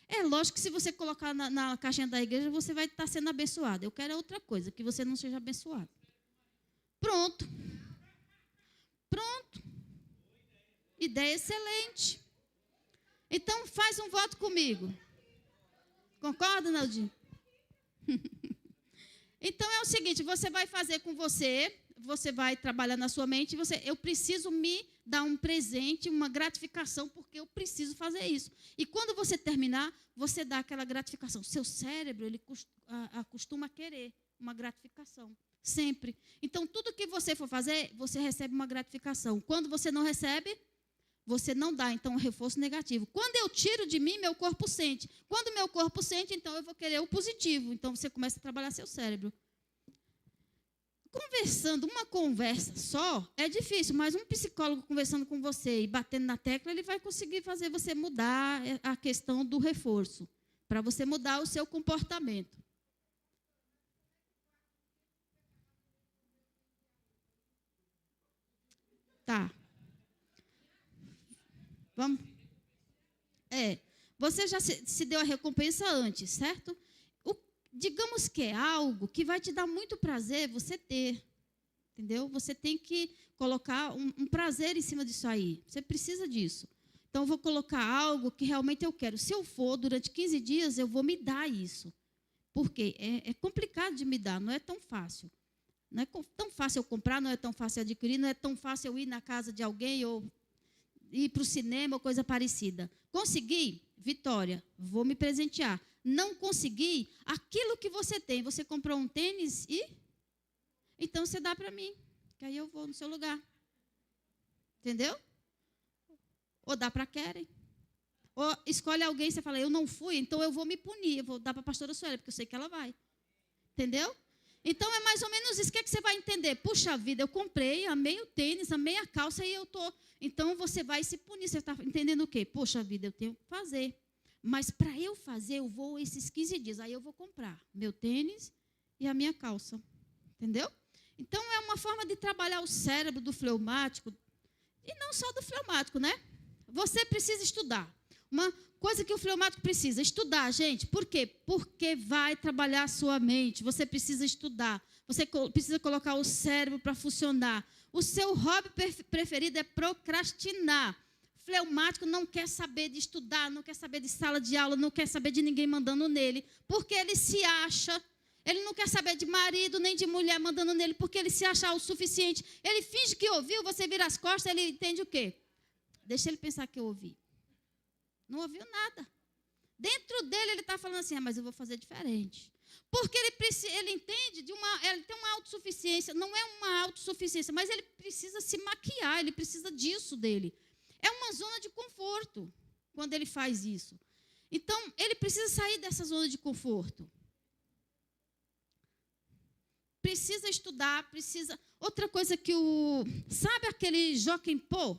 Speaker 1: é lógico que se você colocar na caixinha da igreja, você vai estar sendo abençoado. Eu quero outra coisa, que você não seja abençoado. Pronto. Pronto. Ideia excelente. Então, faz um voto comigo. Concorda, Naldinho? Então, é o seguinte, você vai fazer com você vai trabalhar na sua mente, eu preciso me dar um presente, uma gratificação, porque eu preciso fazer isso. E quando você terminar, você dá aquela gratificação. Seu cérebro, ele acostuma querer uma gratificação. Sempre. Então, tudo que você for fazer, você recebe uma gratificação. Quando você não recebe, você não dá. Então, um reforço negativo. Quando eu tiro de mim, meu corpo sente. Quando meu corpo sente, então eu vou querer o positivo. Então, você começa a trabalhar seu cérebro. Conversando, uma conversa só, é difícil. Mas um psicólogo conversando com você e batendo na tecla, ele vai conseguir fazer você mudar a questão do reforço. Para você mudar o seu comportamento. Tá. Vamos? Você já se deu a recompensa antes, certo? Digamos que é algo que vai te dar muito prazer você ter. Entendeu? Você tem que colocar um prazer em cima disso aí. Você precisa disso. Então, eu vou colocar algo que realmente eu quero. Se eu for, durante 15 dias, eu vou me dar isso. Por quê? É complicado de me dar, não é tão fácil. Não é tão fácil eu comprar, não é tão fácil adquirir, não é tão fácil eu ir na casa de alguém ou ir para o cinema ou coisa parecida. Consegui? Vitória, vou me presentear. Não consegui? Aquilo que você tem. Você comprou um tênis e... Então, você dá para mim, que aí eu vou no seu lugar. Entendeu? Ou dá para a Keren. Ou escolhe alguém e você fala, eu não fui, então eu vou me punir. Eu vou dar para a pastora Sueli, porque eu sei que ela vai. Entendeu? Então, é mais ou menos isso. O que é que você vai entender? Puxa vida, eu comprei, amei o tênis, amei a calça e eu estou... Então, você vai se punir. Você está entendendo o quê? Puxa vida, eu tenho que fazer. Mas, para eu fazer, eu vou esses 15 dias. Aí, eu vou comprar meu tênis e a minha calça. Entendeu? Então, é uma forma de trabalhar o cérebro do fleumático. E não só do fleumático, né? Você precisa estudar. Uma coisa que o fleumático precisa, estudar, gente. Por quê? Porque vai trabalhar a sua mente. Você precisa estudar. Você precisa colocar o cérebro para funcionar. O seu hobby preferido é procrastinar. Fleumático não quer saber de estudar, não quer saber de sala de aula, não quer saber de ninguém mandando nele, porque ele se acha, ele não quer saber de marido nem de mulher mandando nele, porque ele se acha o suficiente. Ele finge que ouviu, você vira as costas, ele entende o quê? Deixa ele pensar que eu ouvi. Não ouviu nada. Dentro dele ele está falando assim, mas eu vou fazer diferente. Porque ele entende ele tem uma autossuficiência, não é uma autossuficiência, mas ele precisa se maquiar, ele precisa disso dele. É uma zona de conforto quando ele faz isso. Então, ele precisa sair dessa zona de conforto. Precisa estudar, precisa... Outra coisa que sabe aquele Joaquim Pô?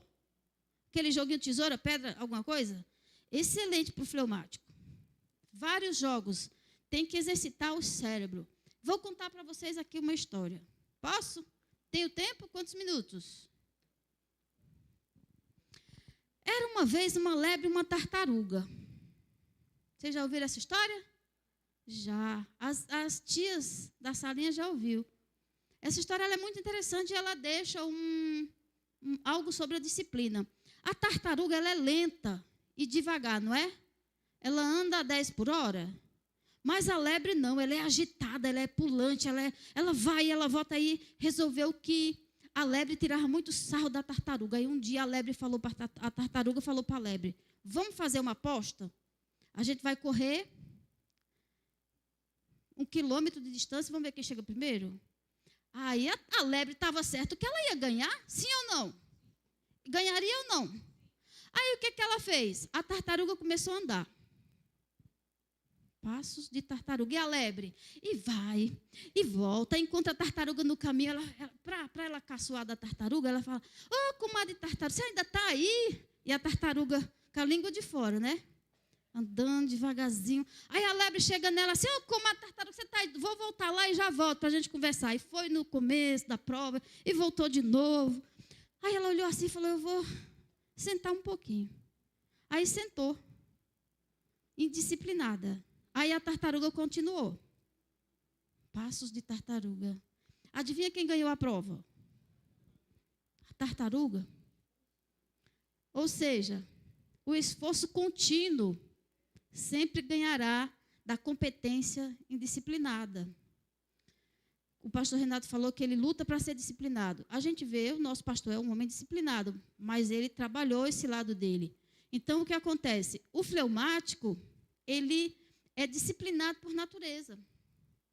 Speaker 1: Aquele joguinho tesoura, pedra, alguma coisa? Excelente para o fleumático. Vários jogos. Tem que exercitar o cérebro. Vou contar para vocês aqui uma história. Posso? Tenho tempo? Quantos minutos? Era uma vez uma lebre e uma tartaruga. Vocês já ouviram essa história? Já. As tias da salinha já ouviu. Essa história ela é muito interessante e ela deixa algo sobre a disciplina. A tartaruga ela é lenta e devagar, não é? Ela anda a 10 por hora. Mas a lebre não, ela é agitada, ela é pulante, ela vai, ela volta aí, resolveu que a lebre tirava muito sarro da tartaruga. Aí um dia a tartaruga falou para a lebre, vamos fazer uma aposta? A gente vai correr 1 quilômetro de distância, vamos ver quem chega primeiro? Aí a lebre estava certo que ela ia ganhar, sim ou não? Ganharia ou não? Aí o que ela fez? A tartaruga começou a andar. Passos de tartaruga. E a lebre? E vai, e volta. Encontra a tartaruga no caminho. Para ela caçoar da tartaruga, ela fala, ô, comadre tartaruga, você ainda está aí? E a tartaruga com a língua de fora, né? Andando devagarzinho. Aí a lebre chega nela assim, ô, comadre tartaruga, você está aí? Vou voltar lá e já volto para a gente conversar. E foi no começo da prova, e voltou de novo. Aí ela olhou assim e falou, eu vou sentar um pouquinho. Aí sentou, indisciplinada. Aí a tartaruga continuou. Passos de tartaruga. Adivinha quem ganhou a prova? A tartaruga. Ou seja, o esforço contínuo sempre ganhará da competência indisciplinada. O pastor Renato falou que ele luta para ser disciplinado. A gente vê, o nosso pastor é um homem disciplinado, mas ele trabalhou esse lado dele. Então, o que acontece? O fleumático, ele é disciplinado por natureza.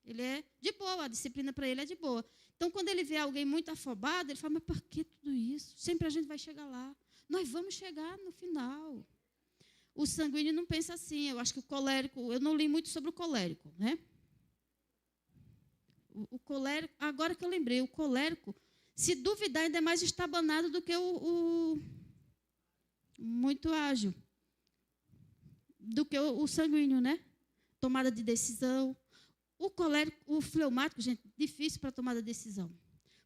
Speaker 1: Ele é de boa, a disciplina para ele é de boa. Então, quando ele vê alguém muito afobado, ele fala, mas por que tudo isso? Sempre a gente vai chegar lá. Nós vamos chegar no final. O sanguíneo não pensa assim. Eu acho que o colérico, eu não li muito sobre o colérico, né? O colérico, agora que eu lembrei, o colérico, se duvidar, ainda é mais estabanado do que o muito ágil, do que o sanguíneo, né? Tomada de decisão. O colérico, o fleumático, gente, difícil para tomada de decisão.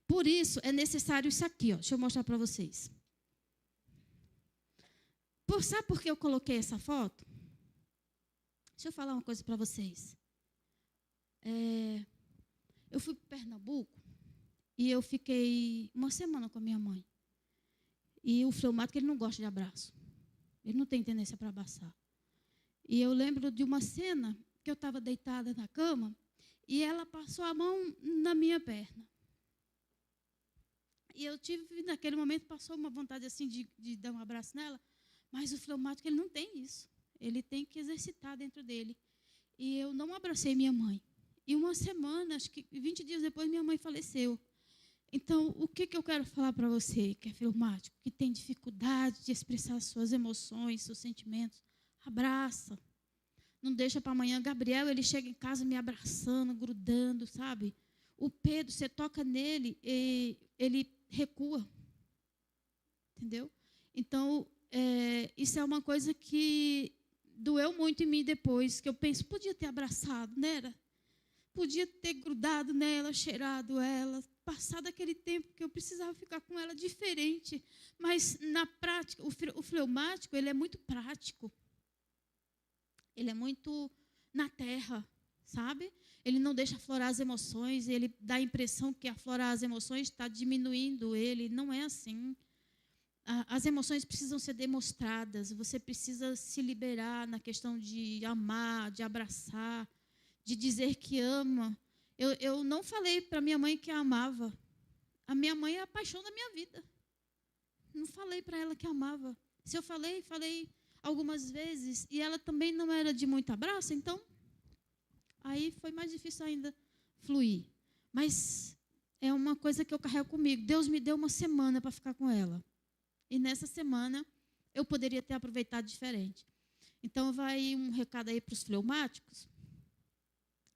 Speaker 1: Por isso, é necessário isso aqui, ó. Deixa eu mostrar para vocês. Sabe por que eu coloquei essa foto? Deixa eu falar uma coisa para vocês. Eu fui para Pernambuco e eu fiquei uma semana com a minha mãe. E o fleumático, ele não gosta de abraço. Ele não tem tendência para abraçar. E eu lembro de uma cena que eu estava deitada na cama e ela passou a mão na minha perna. E eu tive, naquele momento, passou uma vontade assim de dar um abraço nela, mas o fleumático, ele não tem isso. Ele tem que exercitar dentro dele. E eu não abracei minha mãe. E uma semana, acho que 20 dias depois, minha mãe faleceu. Então, o que eu quero falar para você, que é fleumático, que tem dificuldade de expressar suas emoções, seus sentimentos? Abraça. Não deixa para amanhã. Gabriel, ele chega em casa me abraçando, grudando, sabe? O Pedro, você toca nele, ele recua. Entendeu? Então, isso é uma coisa que doeu muito em mim depois, que eu penso, podia ter abraçado, né? Podia ter grudado nela, cheirado ela, passado aquele tempo que eu precisava ficar com ela diferente. Mas, na prática, o fleumático, ele é muito prático. Ele é muito na terra, sabe? Ele não deixa aflorar as emoções, ele dá a impressão que aflorar as emoções está diminuindo ele. Não é assim. As emoções precisam ser demonstradas, você precisa se liberar na questão de amar, de abraçar, de dizer que ama. Eu não falei para minha mãe que a amava. A minha mãe é a paixão da minha vida. Não falei para ela que amava. Se eu falei algumas vezes, e ela também não era de muito abraço, então, aí foi mais difícil ainda fluir. Mas é uma coisa que eu carrego comigo. Deus me deu uma semana para ficar com ela. E nessa semana, eu poderia ter aproveitado diferente. Então, vai um recado aí para os fleumáticos.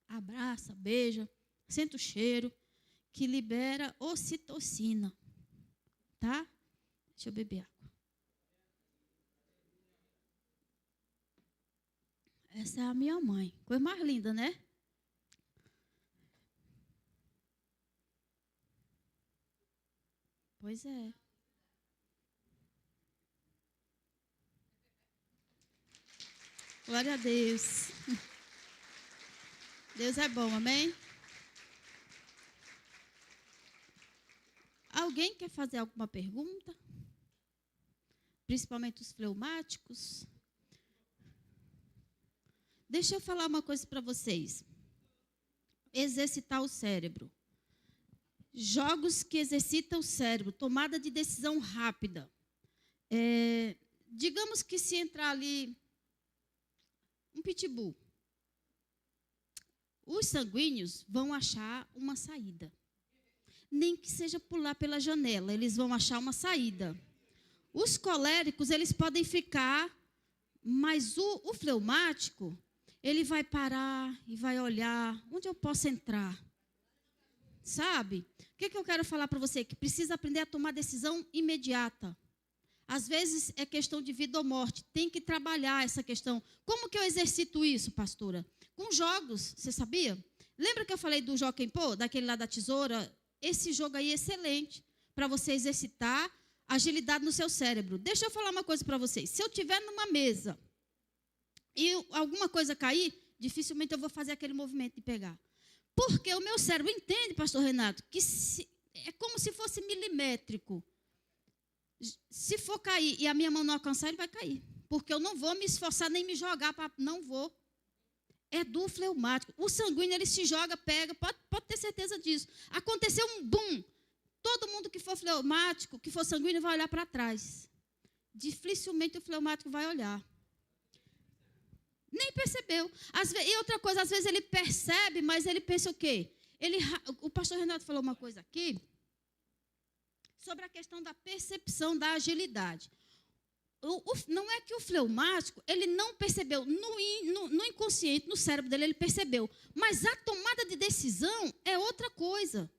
Speaker 1: Abraça, beija, sente o cheiro, que libera ocitocina. Tá? Deixa eu beber água. Essa é a minha mãe. Coisa mais linda, né? Pois é. Glória a Deus. Deus é bom, amém? Alguém quer fazer alguma pergunta? Principalmente os fleumáticos. Deixa eu falar uma coisa para vocês. Exercitar o cérebro. Jogos que exercitam o cérebro. Tomada de decisão rápida. Digamos que se entrar ali um pitbull, os sanguíneos vão achar uma saída. Nem que seja pular pela janela, eles vão achar uma saída. Os coléricos, eles podem ficar, mas o fleumático, ele vai parar e vai olhar onde eu posso entrar. Sabe? O que eu quero falar para você? Que precisa aprender a tomar decisão imediata. Às vezes é questão de vida ou morte. Tem que trabalhar essa questão. Como que eu exercito isso, pastora? Com jogos, você sabia? Lembra que eu falei do Jockey Pô, daquele lá da tesoura? Esse jogo aí é excelente para você exercitar agilidade no seu cérebro. Deixa eu falar uma coisa para vocês. Se eu estiver numa mesa e alguma coisa cair, dificilmente eu vou fazer aquele movimento de pegar. Porque o meu cérebro entende, pastor Renato, que é como se fosse milimétrico. Se for cair e a minha mão não alcançar, ele vai cair. Porque eu não vou me esforçar nem me jogar, não vou. É do fleumático. O sanguíneo, ele se joga, pega, pode ter certeza disso. Aconteceu um boom. Todo mundo que for fleumático, que for sanguíneo, vai olhar para trás. Dificilmente o fleumático vai olhar. Nem percebeu. E outra coisa, às vezes ele percebe, mas ele pensa o quê? O pastor Renato falou uma coisa aqui, sobre a questão da percepção da agilidade. Não é que o fleumático, ele não percebeu, no inconsciente, no cérebro dele, ele percebeu. Mas a tomada de decisão é outra coisa.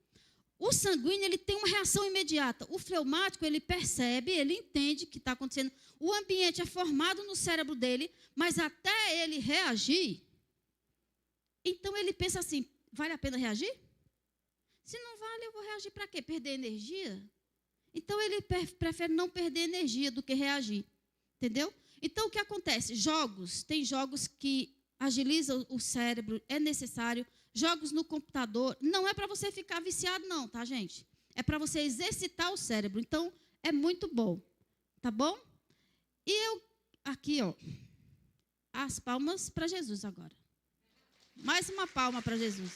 Speaker 1: O sanguíneo, ele tem uma reação imediata. O fleumático, ele percebe, ele entende o que está acontecendo. O ambiente é formado no cérebro dele, mas até ele reagir, então ele pensa assim, vale a pena reagir? Se não vale, eu vou reagir para quê? Perder energia? Então, ele prefere não perder energia do que reagir. Entendeu? Então, o que acontece? Tem jogos que agilizam o cérebro, é necessário. Jogos no computador, não é para você ficar viciado, não, tá, gente? É para você exercitar o cérebro. Então, é muito bom. Tá bom? E eu, aqui, ó, as palmas para Jesus agora. Mais uma palma para Jesus.